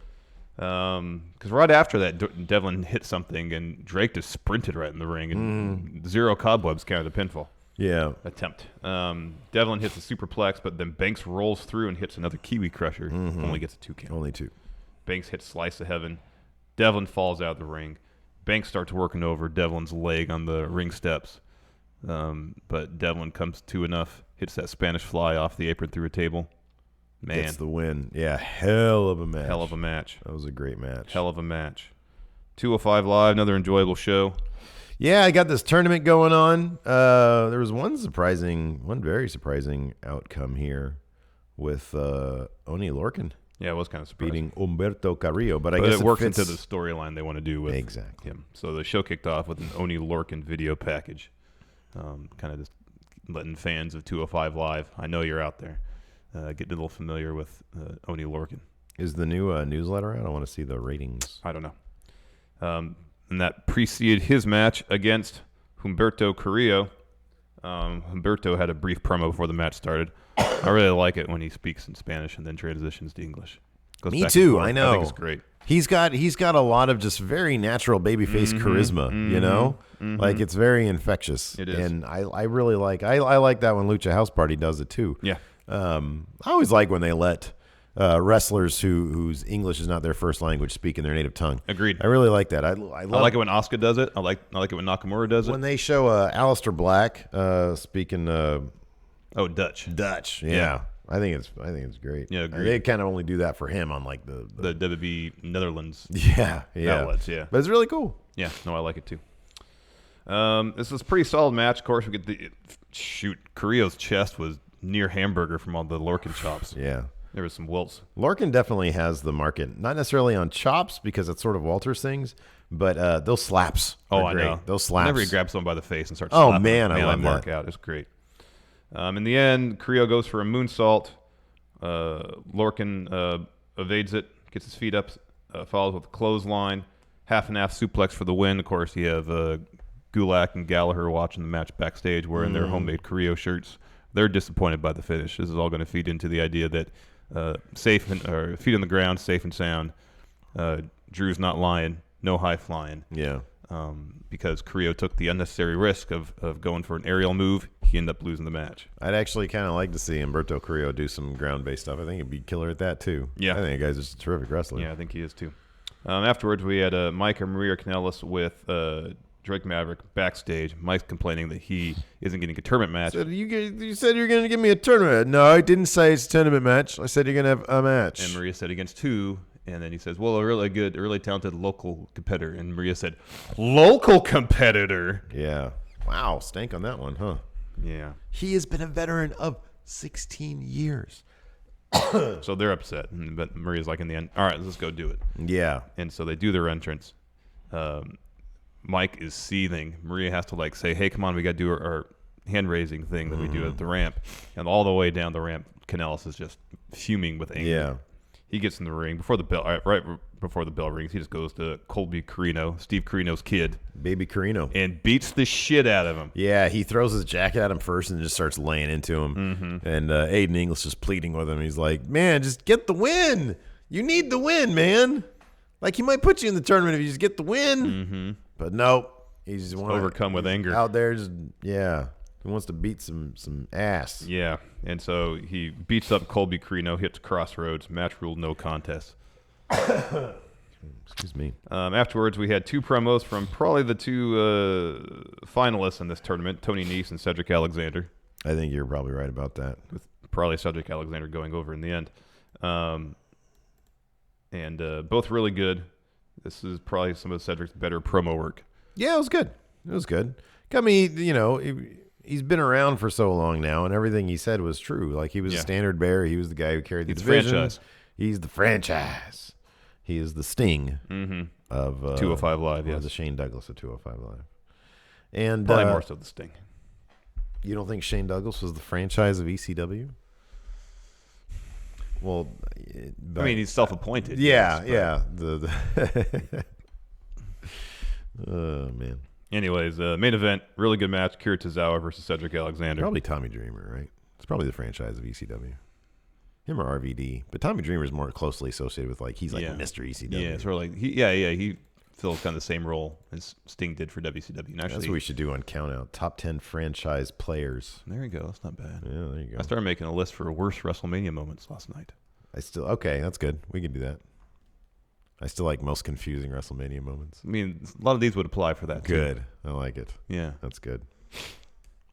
Because right after that, Devlin hit something, and Drake just sprinted right in the ring, and zero cobwebs counted a pinfall. Yeah. Attempt. Devlin hits a superplex, but then Banks rolls through and hits another Kiwi Crusher. Only gets a 2 count. Only 2. Banks hits Slice of Heaven. Devlin falls out of the ring. Banks starts working over Devlin's leg on the ring steps. But Devlin comes to enough, hits that Spanish fly off the apron through a table. Man. Gets the win. Yeah, hell of a match. Hell of a match. That was a great match. Hell of a match. 205 Live, another enjoyable show. Yeah, I got this tournament going on. There was one very surprising outcome here with Oni Lorcan. Yeah, it was kind of surprising. Beating Humberto Carrillo, but I guess it works into the storyline they want to do with him. So the show kicked off with an Oni Lorcan video package, kind of just letting fans of 205 Live, I know you're out there, get a little familiar with Oni Lorcan. Is the new newsletter out? I want to see the ratings. I don't know. And that preceded his match against Humberto Carrillo. Humberto had a brief promo before the match started. I really like it when he speaks in Spanish and then transitions to English. Me too. I know. I think it's great. He's got a lot of just very natural babyface charisma. You know, like it's very infectious. It is, and I really like. I like that when Lucha House Party does it too. Yeah. I always like when they let wrestlers whose English is not their first language speak in their native tongue. Agreed. I really like that. I like it when Asuka does it. I like it when Nakamura does it. When they show Aleister Black speaking. Dutch. Yeah. I think it's great. Yeah, agreed. They kind of only do that for him on like the WWE Netherlands. Yeah. outlets. Yeah, but it's really cool. Yeah, no, I like it too. This was a pretty solid match. Of course, we get Carrillo's chest was near hamburger from all the Lorcan chops. Yeah. There was some wilts. Lorcan definitely has the market, not necessarily on chops because it's sort of Walter's things, but those slaps. I know. Those slaps. Whenever he grabs someone by the face and starts Oh, slapping man, them, I love mark that. out. It's great. In the end, Carrillo goes for a moonsault. Lorcan evades it, gets his feet up, follows with a clothesline. Half and half suplex for the win. Of course, you have Gulak and Gallagher watching the match backstage wearing their homemade Carrillo shirts. They're disappointed by the finish. This is all going to feed into the idea that feet on the ground, safe and sound. Drew's not lying, no high flying. Yeah. Because Carrillo took the unnecessary risk of going for an aerial move. He ended up losing the match. I'd actually kind of like to see Humberto Carrillo do some ground-based stuff. I think he'd be killer at that, too. Yeah. I think the guy's just a terrific wrestler. Yeah, I think he is, too. Afterwards, we had Mike and Maria Kanellis with Drake Maverick backstage. Mike's complaining that he isn't getting a tournament match. You said you were going to give me a tournament. No, I didn't say it's a tournament match. I said you're going to have a match. And Maria said against 2. And then he says, well, a really good, really talented local competitor. And Maria said, local competitor? Yeah. Wow, stank on that one, huh? Yeah. He has been a veteran of 16 years. So they're upset. But Maria's like, in the end, all right, let's go do it. Yeah. And so they do their entrance. Mike is seething. Maria has to say, hey, come on, we got to do our hand-raising thing that we do at the ramp. And all the way down the ramp, Kanellis is just fuming with anger. Yeah. He gets in the ring before the bell, right before the bell rings. He just goes to Colby Carino, Steve Carino's kid, Baby Carino, and beats the shit out of him. Yeah, he throws his jacket at him first and just starts laying into him. Mm-hmm. And Aiden English is pleading with him. He's like, "Man, just get the win. You need the win, man. Like, he might put you in the tournament if you just get the win." Mm-hmm. But no, he's just overcome with anger out there. Just he wants to beat some ass. Yeah, and so he beats up Colby Carino, hits Crossroads, match ruled no contest. Excuse me. Afterwards, we had 2 promos from probably the 2 finalists in this tournament, Tony Nese and Cedric Alexander. I think you're probably right about that. With probably Cedric Alexander going over in the end. And both really good. This is probably some of Cedric's better promo work. Yeah, it was good. It was good. I mean, he's been around for so long now, and everything he said was true. Like, he was a standard bearer. He was the guy who carried the division. Franchise. He's the franchise. He is the Sting of 205 Live, yes. The Shane Douglas of 205 Live. And probably more so the Sting. You don't think Shane Douglas was the franchise of ECW? Well, I mean, he's self-appointed. Yeah, yes, yeah. Oh, man. Anyways, main event, really good match. Kira Tozawa versus Cedric Alexander. Probably Tommy Dreamer, right? It's probably the franchise of ECW. Him or RVD. But Tommy Dreamer is more closely associated with, like, he's like Mr. ECW. Yeah, sort of like, he fills kind of the same role as Sting did for WCW. And actually, that's what we should do on Count Out. Top 10 franchise players. There you go. That's not bad. Yeah, there you go. I started making a list for worst WrestleMania moments last night. Okay, that's good. We can do that. I still like most confusing WrestleMania moments. I mean, a lot of these would apply for that, Good. too. I like it. Yeah. That's good.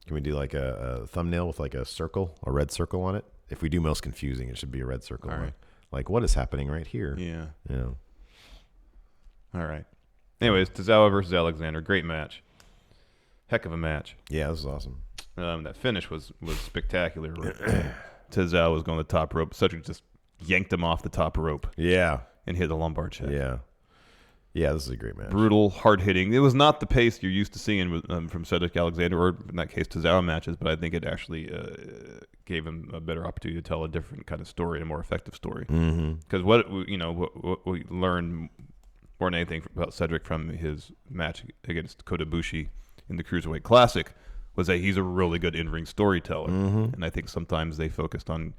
Can we do like a thumbnail with like a circle, a red circle on it? If we do most confusing, it should be a red circle. All right. Like, what is happening right here? Yeah. Yeah. All right. Anyways, Tozawa versus Alexander. Great match. Heck of a match. Yeah, this was awesome. That finish was spectacular. Tozawa was going to the top rope. Cedric just yanked him off the top rope. Yeah. And hit a lumbar check. Yeah. Yeah, this is a great match. Brutal, hard-hitting. It was not the pace you're used to seeing from Cedric Alexander, or in that case, Tozawa matches, but I think it actually gave him a better opportunity to tell a different kind of story, a more effective story. Because what we learned more than anything about Cedric from his match against Kota Ibushi in the Cruiserweight Classic was that he's a really good in-ring storyteller. And I think sometimes they focused on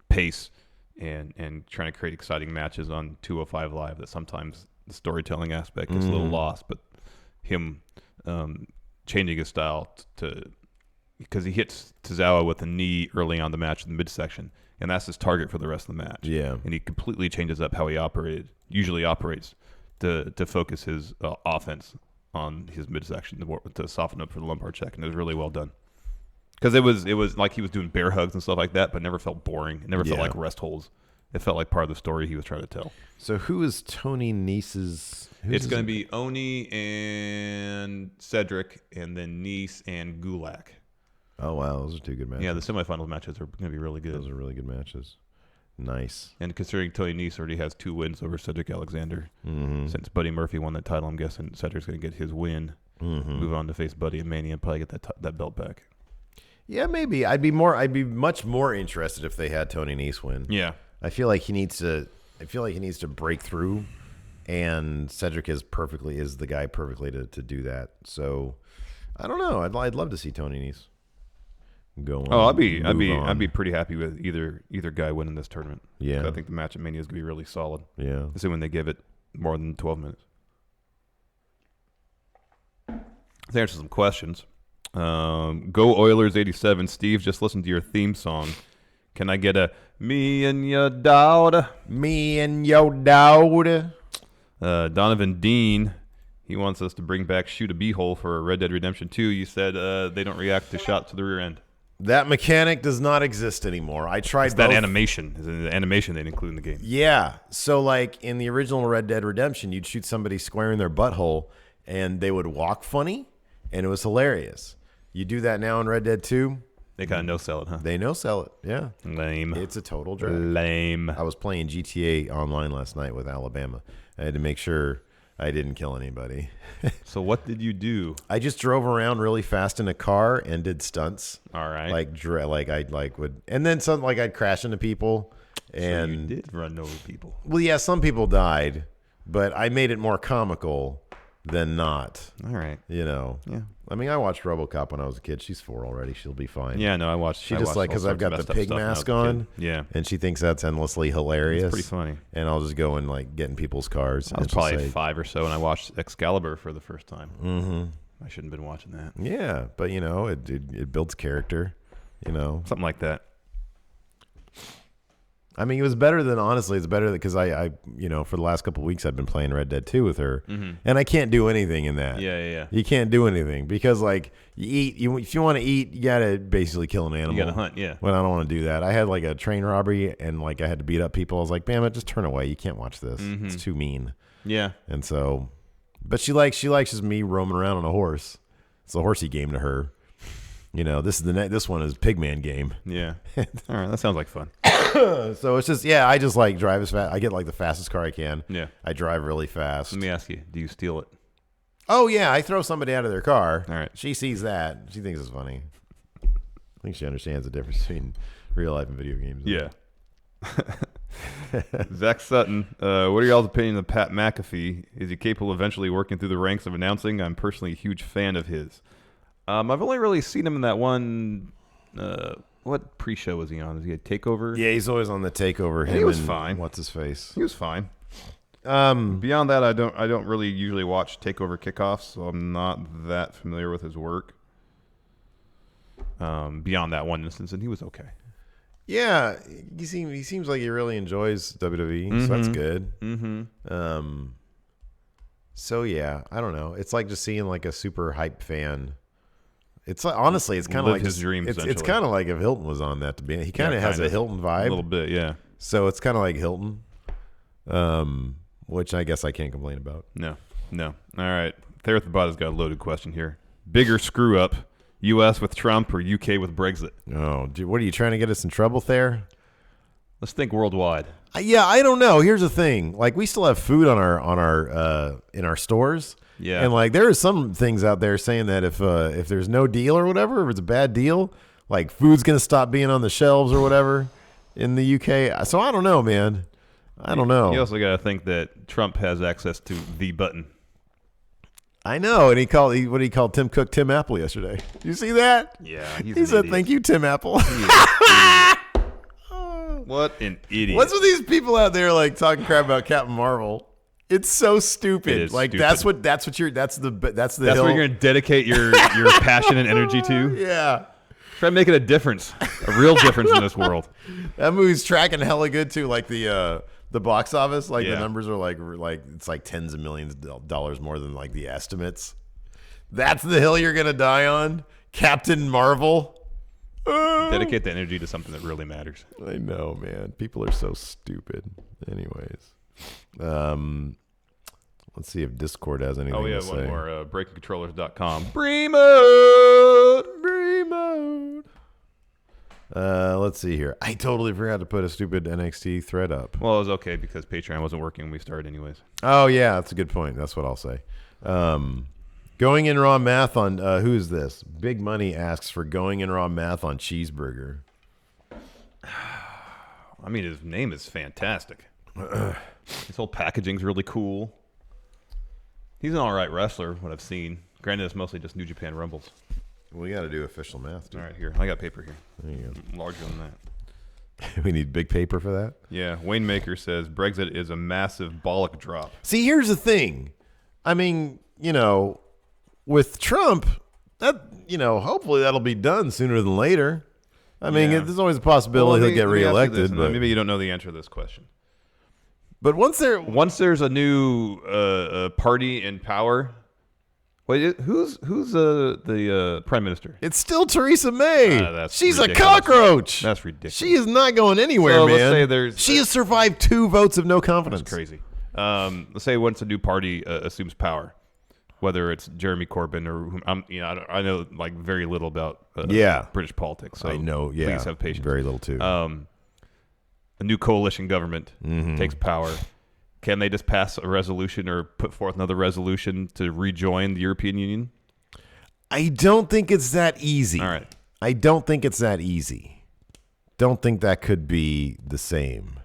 pace and trying to create exciting matches on 205 Live that sometimes the storytelling aspect is a little lost. But him changing his style because he hits Tozawa with a knee early on the match in the midsection, and that's his target for the rest of the match. Yeah. And he completely changes up how he usually operates to focus his offense on his midsection to soften up for the lumbar check, and it was really well done. Because it was like he was doing bear hugs and stuff like that, but never felt boring. It never felt like rest holds. It felt like part of the story he was trying to tell. So who is Tony Nese's? It's going to be Oni and Cedric, and then Nese and Gulak. Oh, wow. Those are 2 good matches. Yeah, the semifinal matches are going to be really good. Those are really good matches. Nice. And considering Tony Nese already has 2 wins over Cedric Alexander, since Buddy Murphy won that title, I'm guessing Cedric's going to get his win, move on to face Buddy in Mania, and probably get that belt back. Yeah, maybe. I'd be much more interested if they had Tony Nese win. Yeah. I feel like he needs to break through, and Cedric is the guy perfectly to do that. So I don't know. I'd love to see Tony Nese go on. Oh, I'd be pretty happy with either guy winning this tournament. Yeah. I think the match at Mania is going to be really solid. Yeah. Assuming they give it more than 12 minutes. Let's answer some questions. Go Oilers 87. Steve, just listened to your theme song. Can I get a me and your dog? Me and your dog. Donovan Dean, he wants us to bring back Shoot a Beehole for Red Dead Redemption 2. You said they don't react to shots to the rear end. That mechanic does not exist anymore. I tried it's both. That animation. The animation they'd include in the game. Yeah. So, like, in the original Red Dead Redemption, you'd shoot somebody square in their butthole, and they would walk funny, and it was hilarious. You do that now in Red Dead 2. They kind of no-sell it, huh? They no-sell it, yeah. Lame. It's a total drag. Lame. I was playing GTA online last night with Alabama. I had to make sure I didn't kill anybody. So what did you do? I just drove around really fast in a car and did stunts. All right. And then some, like, I'd crash into people, And so you did run over people. Well, yeah, some people died, but I made it more comical than not. All right. You know. Yeah. I mean, I watched RoboCop when I was a kid. She's 4 already. She'll be fine. Yeah, no, I watched. She just like because I've got the pig mask on. Yeah. And she thinks that's endlessly hilarious. It's pretty funny. And I'll just go and like get in people's cars. I was probably 5 or so, and I watched Excalibur for the first time. Mm-hmm. I shouldn't have been watching that. Yeah, but you know, it builds character. You know, something like that. I mean, it was better than, honestly, it's better because I you know, for the last couple of weeks I've been playing Red Dead 2 with her, and I can't do anything in that. Yeah. You can't do anything because, like, if you want to eat, you gotta basically kill an animal. You gotta hunt, yeah. Well, I don't want to do that. I had like a train robbery and like I had to beat up people. I was like, Bama, just turn away. You can't watch this. It's too mean. Yeah. And so, but she likes just me roaming around on a horse. It's a horsey game to her. You know, this one is Pigman game. Yeah. All right, that sounds like fun. So it's just, I just like drive as fast. I get like the fastest car I can. Yeah. I drive really fast. Let me ask you, do you steal it? Oh, yeah. I throw somebody out of their car. All right. She sees that. She thinks it's funny. I think she understands the difference between real life and video games. Yeah. Zach Sutton, what are y'all's opinion of Pat McAfee? Is he capable of eventually working through the ranks of announcing? I'm personally a huge fan of his. I've only really seen him in that one. What pre-show was he on? Is he a Takeover? Yeah, he's always on the Takeover. He was fine. What's his face? He was fine. Beyond that, I don't really usually watch Takeover kickoffs, so I'm not that familiar with his work. Beyond that one instance, and he was okay. Yeah, he seems like he really enjoys WWE, so that's good. Mm-hmm. So yeah, I don't know. It's like just seeing like a super hype fan. It's like, honestly, it's kind of like his dreams. It's kind of like if Hilton was on that to be. He kind of has a Hilton vibe, a little bit, yeah. So it's kind of like Hilton, which I guess I can't complain about. No. All right, Thayer at the Bot has got a loaded question here. Bigger screw up, U.S. with Trump or U.K. with Brexit? Oh, what are you trying to get us in trouble, Thayer? Let's think worldwide. Yeah, I don't know. Here's the thing: like, we still have food on our in our stores. Yeah. And like there are some things out there saying that if there's no deal or whatever, if it's a bad deal, like food's gonna stop being on the shelves or whatever in the UK. So I don't know, man. I don't know. You also got to think that Trump has access to the button. I know, and he called Tim Cook Tim Apple yesterday. You see that? Yeah, he said, "Thank you, Tim Apple." What an idiot! What's with these people out there like talking crap about Captain Marvel? It's so stupid. It is like stupid. that's what that's hill. What you're gonna dedicate your passion and energy to. Yeah. Try making a difference, a real difference in this world. That movie's tracking hella good too. Like the box office, like the Yeah. numbers are like it's like tens of millions of dollars more than like the estimates. That's the hill you're gonna die on, Captain Marvel. Dedicate the energy to something that really matters. I know, man. People are so stupid. Anyways, let's see if Discord has anything. Oh, we have to one say. more. BreakingControllers.com. Bree-mode. Let's see here. I totally forgot to put a stupid NXT thread up. Well, it was okay because Patreon wasn't working when we started anyways. Oh, yeah. That's a good point. That's what I'll say. Going in raw math on, who's this? Big Money asks for going in raw math on cheeseburger. I mean, his name is fantastic. His whole packaging's really cool. He's an all right wrestler, what I've seen. Granted, it's mostly just New Japan Rumbles. We got to do official math, dude. All right, here. I got paper here. There you go. Larger than that. We need big paper for that? Yeah, Wayne Maker says Brexit is a massive bollock drop. See, here's the thing. I mean, with Trump, that, hopefully that'll be done sooner than later. I mean, there's always a possibility he'll get reelected. But maybe you don't know the answer to this question. But once there's a new party in power, wait, who's the prime minister? It's still Theresa May. She's ridiculous. a cockroach. That's ridiculous. She is not going anywhere, So man. let's say she has survived 2 votes of no confidence. That's crazy. Let's say once a new party assumes power, whether it's Jeremy Corbyn or I know like very little about British politics. So I know. Yeah, please have patience. Very little too. A new coalition government takes power. Can they just pass a resolution or put forth another resolution to rejoin the European Union? I don't think it's that easy. All right. I don't think it's that easy. Don't think that could be the same.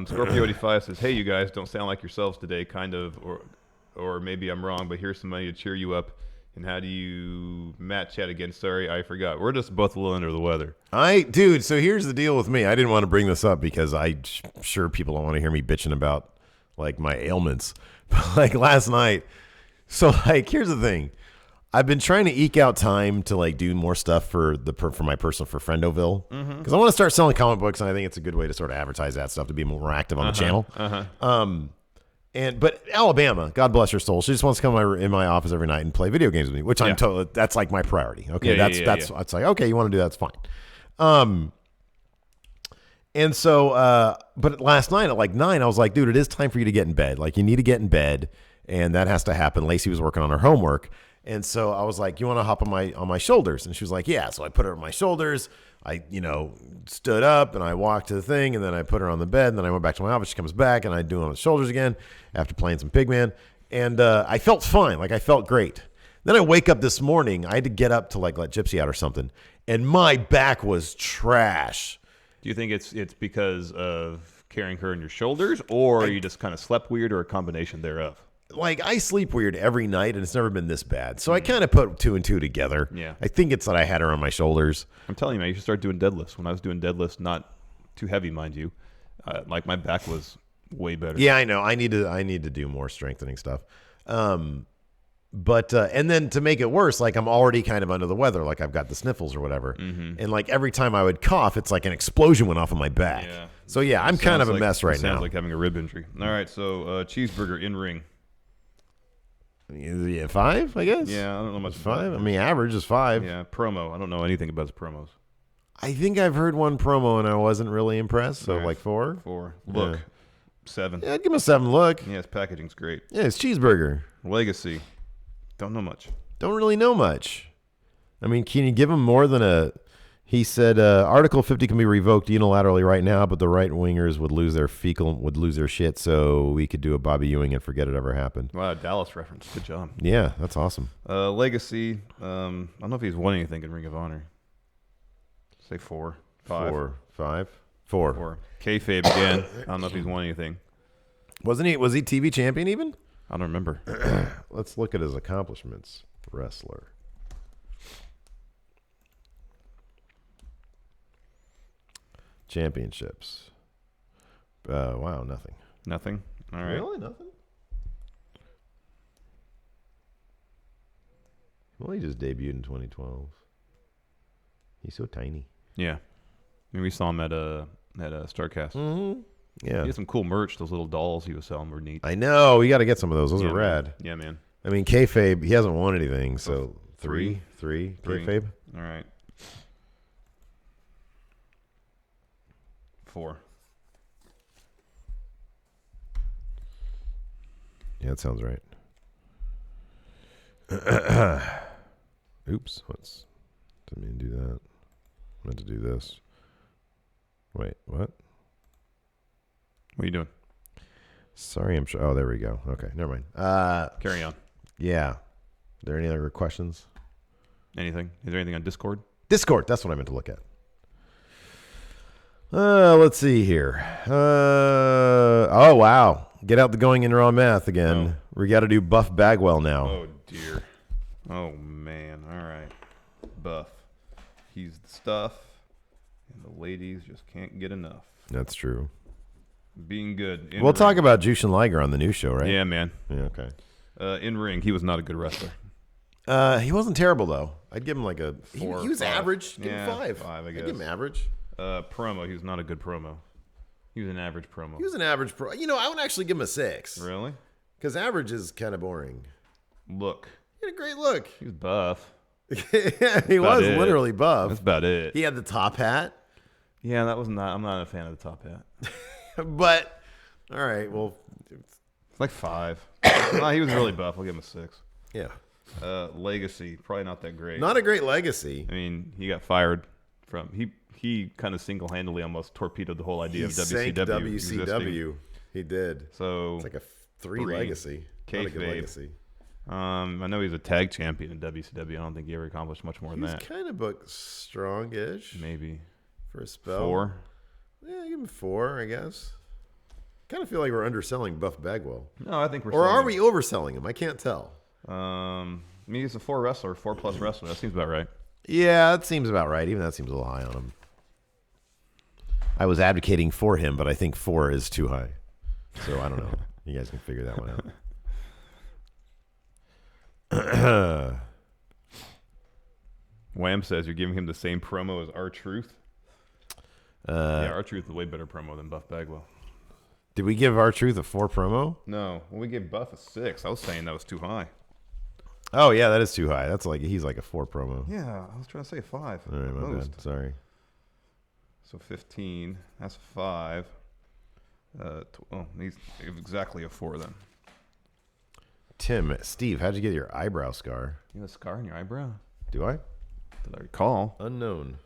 Scorpio 85 says, "Hey, you guys don't sound like yourselves today, kind of, or maybe I'm wrong, but here's some money to cheer you up. And how do you match chat again? Sorry, I forgot. We're just both a little under the weather." Dude, so here's the deal with me. I didn't want to bring this up because I'm sure people don't want to hear me bitching about like my ailments. But like last night, so like here's the thing. I've been trying to eke out time to like do more stuff for my personal for Friendoville because I want to start selling comic books, and I think it's a good way to sort of advertise that stuff to be more active on the channel. But Alabama, God bless her soul, she just wants to come in my office every night and play video games with me, which I'm totally, that's like my priority. Okay, that's it's like, okay, you want to do that, that's fine. And so, but last night at like 9, I was like, dude, it is time for you to get in bed. Like, you need to get in bed, and that has to happen. Lacey was working on her homework, and so I was like, you want to hop on my shoulders? And she was like, yeah. So I put her on my shoulders. I, stood up and I walked to the thing, and then I put her on the bed, and then I went back to my office. She comes back, and I do it on the shoulders again after playing some Pigman, and I felt fine. Like, I felt great. Then I wake up this morning. I had to get up to like let Gypsy out or something, and my back was trash. Do you think it's because of carrying her on your shoulders, or you just kind of slept weird, or a combination thereof? Like, I sleep weird every night, and it's never been this bad. So I kind of put 2 and 2 together. Yeah. I think it's that I had her on my shoulders. I'm telling you, man, you should start doing deadlifts. When I was doing deadlifts, not too heavy, mind you, like my back was way better. Yeah, I know. I need to do more strengthening stuff. But and then to make it worse, like, I'm already kind of under the weather. Like, I've got the sniffles or whatever. And like every time I would cough, it's like an explosion went off of my back. Yeah. So yeah, I'm kind of a mess right now. Sounds like having a rib injury. All right, so cheeseburger in ring. Yeah, 5, I guess. Yeah, I don't know much. 5. I mean, average is 5. Yeah, promo. I don't know anything about his promos. I think I've heard one promo and I wasn't really impressed. So like 4. 4. Look, 7. Yeah, I'd give him a 7 look. Yeah, his packaging's great. Yeah, it's cheeseburger. Legacy. Don't know much. Don't really know much. I mean, can you give him more than a? He said Article 50 can be revoked unilaterally right now, but the right wingers would lose their shit. So we could do a Bobby Ewing and forget it ever happened. Wow, Dallas reference. Good job. Yeah, that's awesome. Legacy. I don't know if he's won anything in Ring of Honor. Say 4, 5. 4, 5, 4. 4. Kayfabe again. I don't know if he's won anything. Wasn't he? Was he TV champion even? I don't remember. Let's look at his accomplishments. Wrestler. Championships. Wow, nothing. Nothing? All right. Really? Nothing? Well, he just debuted in 2012. He's so tiny. Yeah. I mean, we saw him at StarCast. Mm-hmm. Yeah. He had some cool merch. Those little dolls he was selling were neat. I know. We got to get some of those. Those are rad. Man. Yeah, man. I mean, kayfabe, he hasn't won anything, so 3 kayfabe. All right. 4. Yeah, that sounds right. Oops. Didn't mean to do that. I meant to do this. Wait, what? What are you doing? Sorry, I'm sure. Oh, there we go. Okay, never mind. Carry on. Yeah. Are there any other questions? Anything? Is there anything on Discord? Discord. That's what I meant to look at. Let's see here. Oh, wow. Get out the going in raw math again. Oh. We got to do Buff Bagwell now. Oh, dear. Oh, man. All right. Buff. He's the stuff, and the ladies just can't get enough. That's true. Being good. We'll talk about Jushin Liger on the new show, right? Yeah, man. Yeah, okay. In ring, he was not a good wrestler. He wasn't terrible, though. I'd give him like a 4. He was 5. average. Give him 5. 5, I guess. I'd give him average. Promo, he was not a good promo. He was an average promo. He was an average pro. I would actually give him a 6. Really? Because average is kind of boring. Look. He had a great look. He was buff. Yeah, he was literally buff. That's about it. He had the top hat. Yeah, that was not. I'm not a fan of the top hat. But all right, well, it's like 5. No, he was really buff. I'll give him a 6. Yeah. Legacy, probably not that great. Not a great legacy. I mean, he got fired from. He kind of single-handedly almost torpedoed the whole idea of WCW. WCW. He did. So it's like a 3 legacy. Not a good legacy. I know he's a tag champion in WCW. I don't think he ever accomplished much more than that. He's kind of booked strongish. Maybe. For a spell. 4? Yeah, give him 4, I guess. kind of feel like we're underselling Buff Bagwell. No, I think we're. Or are we overselling him? I can't tell. I mean, he's a 4 wrestler, 4+ wrestler. That seems about right. Yeah, that seems about right. Even that seems a little high on him. I was advocating for him, but I think 4 is too high. So I don't know. You guys can figure that one out. Wham says you're giving him the same promo as R-Truth. Yeah, R-Truth is a way better promo than Buff Bagwell. Did we give R-Truth a 4 promo? No, when we gave Buff a 6, I was saying that was too high. Oh yeah, that is too high. That's like he's like a 4 promo. Yeah, I was trying to say 5. All right, my bad. Sorry. So 15. That's 5. He's exactly a 4 then. Steve, how'd you get your eyebrow scar? You have a scar on your eyebrow? Do I? Did I recall? Unknown.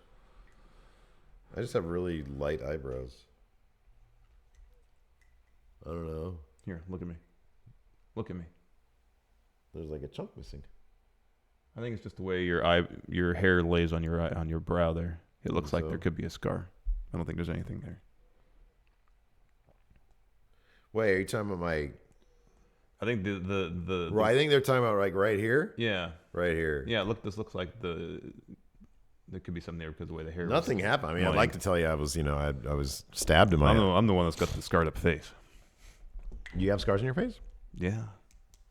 I just have really light eyebrows. I don't know. Here, look at me. Look at me. There's like a chunk missing. I think it's just the way your hair lays on your brow there. It looks like there could be a scar. I don't think there's anything there. Wait, are you talking about my? I think the I think they're talking about like right here. Yeah. Right here. Yeah. Look, this looks like there could be something there because of the way the hair. Nothing happened. I mean, lying. I'd like to tell you I was stabbed in my. I'm the one that's got the scarred up face. You have scars on your face? Yeah.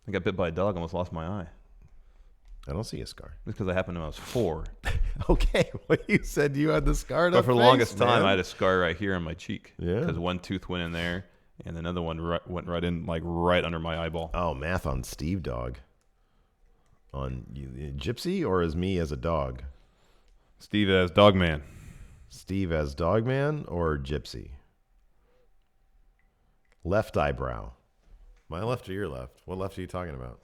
I got bit by a dog. Almost lost my eye. I don't see a scar. It's because I happened when I was 4. Okay, well, you said you had the scar. But for the longest time, I had a scar right here on my cheek. Yeah. Because one tooth went in there, and another one went right in, like right under my eyeball. Oh, math on Steve Dog. On you, Gypsy, or as me as a dog? Steve as Dogman. Steve as Dogman or Gypsy? Left eyebrow. My left or your left? What left are you talking about?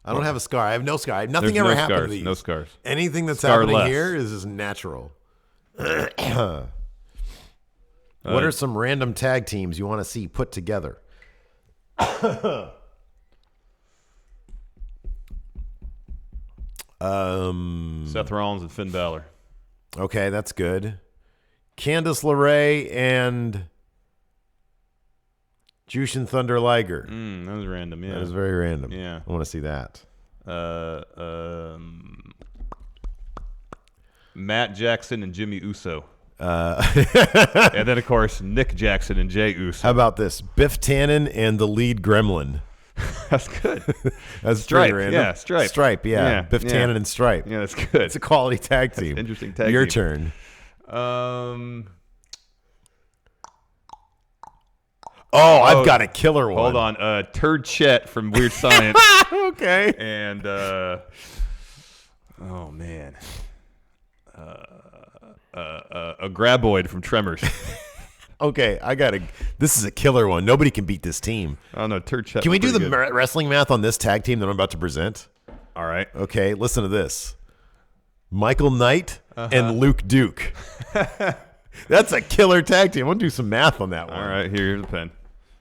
I don't have a scar. I have no scar. Nothing There's ever no happened scars, to these. no scars. Anything that's Scar happening less. here is just natural. What are some random tag teams you want to see put together? Seth Rollins and Finn Balor. Okay, that's good. Candice LeRae and Jushin Thunder Liger. That was random, yeah. That was very random. Yeah. I want to see that. Matt Jackson and Jimmy Uso. And then, of course, Nick Jackson and Jay Uso. How about this? Biff Tannen and the lead gremlin. That's good. That's Stripe, pretty random. yeah, Stripe. Stripe, yeah. Yeah, Biff yeah. Tannen and Stripe. Yeah, that's good. It's a quality tag team. That's an interesting tag Your team. turn. I've got a killer one. Hold on. Turd Chet from Weird Science. Okay. And, oh, man. A Graboid from Tremors. Okay, this is a killer one. Nobody can beat this team. Oh, no, Turd Chet. Can we do the good. wrestling math on this tag team that I'm about to present? All right. Okay, listen to this. Michael Knight and Luke Duke. That's a killer tag team. I want to do some math on that one. All right, here's the pen.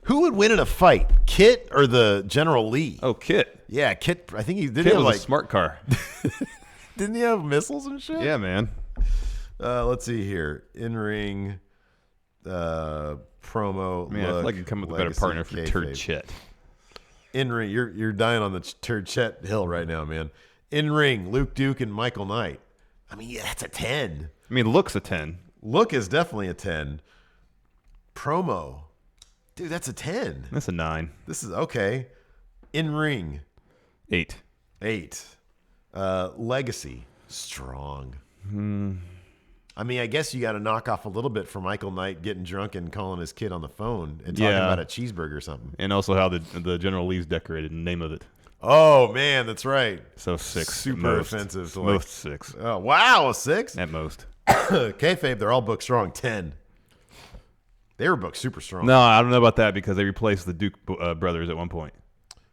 Who would win in a fight, Kit or the General Lee? Oh, Kit. Yeah, Kit. I think he did. Kit Have was a smart car. Didn't he have missiles and shit? Yeah, man. Let's see here. In ring, promo. Man, I feel like you come with a better partner for Turd Chet. In ring, you're dying on the Turd Chet hill right now, man. In ring, Luke Duke and Michael Knight. I mean, yeah, that's a 10. I mean, look's a 10. Look is definitely a 10. Promo. Dude, that's a 10. That's a 9. This is okay. In ring. 8. 8. Legacy. Strong. I mean, I guess you got to knock off a little bit for Michael Knight getting drunk and calling his kid on the phone and talking about a cheeseburger or something. And also how the General Lee's decorated, the name of it. Oh, man, that's right. So 6. Super offensive. To most 6. Oh, wow, a 6? At most. Kayfabe, they're all booked strong. 10. They were booked super strong. No, I don't know about that because they replaced the Duke brothers at one point.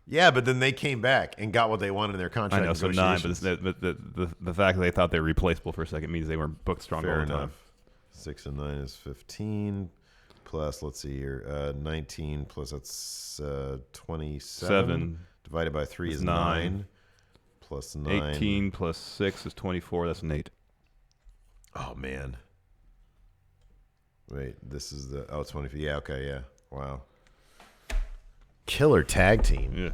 Yeah, but then they came back and got what they wanted in their contract. I know, so 9, but the fact that they thought they were replaceable for a second means they weren't booked strong all the time. 6 and 9 is 15. Plus, let's see here, 19 plus that's 27. 7 divided by 3 is 9. Plus 9. 18 plus 6 is 24. That's an 8. Oh, man. Wait, this is the... Oh, 20. Yeah, okay, yeah. Wow. killer tag team. Yeah,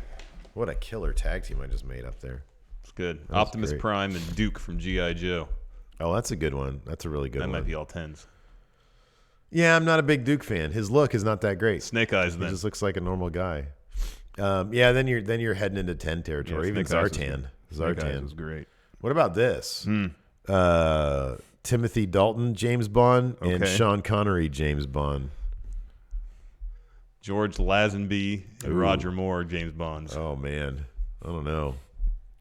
What a killer tag team I just made up there. it's good. That was Optimus great. Prime and Duke from G.I. Joe. Oh, that's a good one. That's a really good That one. might be all 10s. Yeah, I'm not a big Duke fan. His look is not that great. Snake Eyes He then. just looks like a normal guy. Yeah, then you're heading into 10 territory. Yeah, Even Snake Eyes was Zartan. good. Snake Eyes Zartan was great. What about this? Timothy Dalton, James Bond, and Okay. Sean Connery, James Bond. George Lazenby and Ooh. Roger Moore, James Bonds. Oh man, I don't know.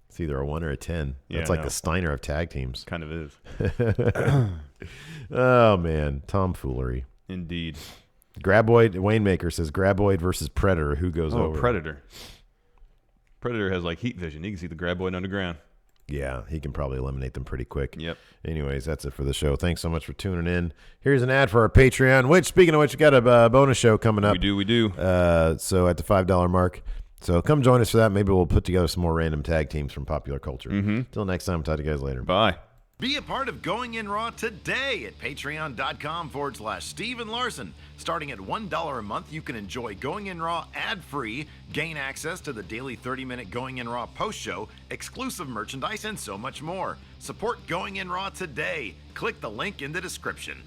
It's either a 1 or a 10. Yeah, That's like I know. the Steiner of tag teams. Kind of is. Oh man, tomfoolery. Indeed. Graboid Waymaker says Graboid versus Predator. Who goes Oh, over? Predator. Predator has like heat vision. He can see the graboid underground. Yeah, he can probably eliminate them pretty quick. Yep. Anyways, that's it for the show. Thanks so much for tuning in. Here's an ad for our Patreon, which, speaking of which, we got a bonus show coming up. We do. So at the $5 mark. So come join us for that. Maybe we'll put together some more random tag teams from popular culture. Till next time, talk to you guys later. Bye. Be a part of Going In Raw today at patreon.com/Steven Larson. Starting at $1 a month, you can enjoy Going In Raw ad-free, gain access to the daily 30-minute Going In Raw post-show, exclusive merchandise, and so much more. Support Going In Raw today. Click the link in the description.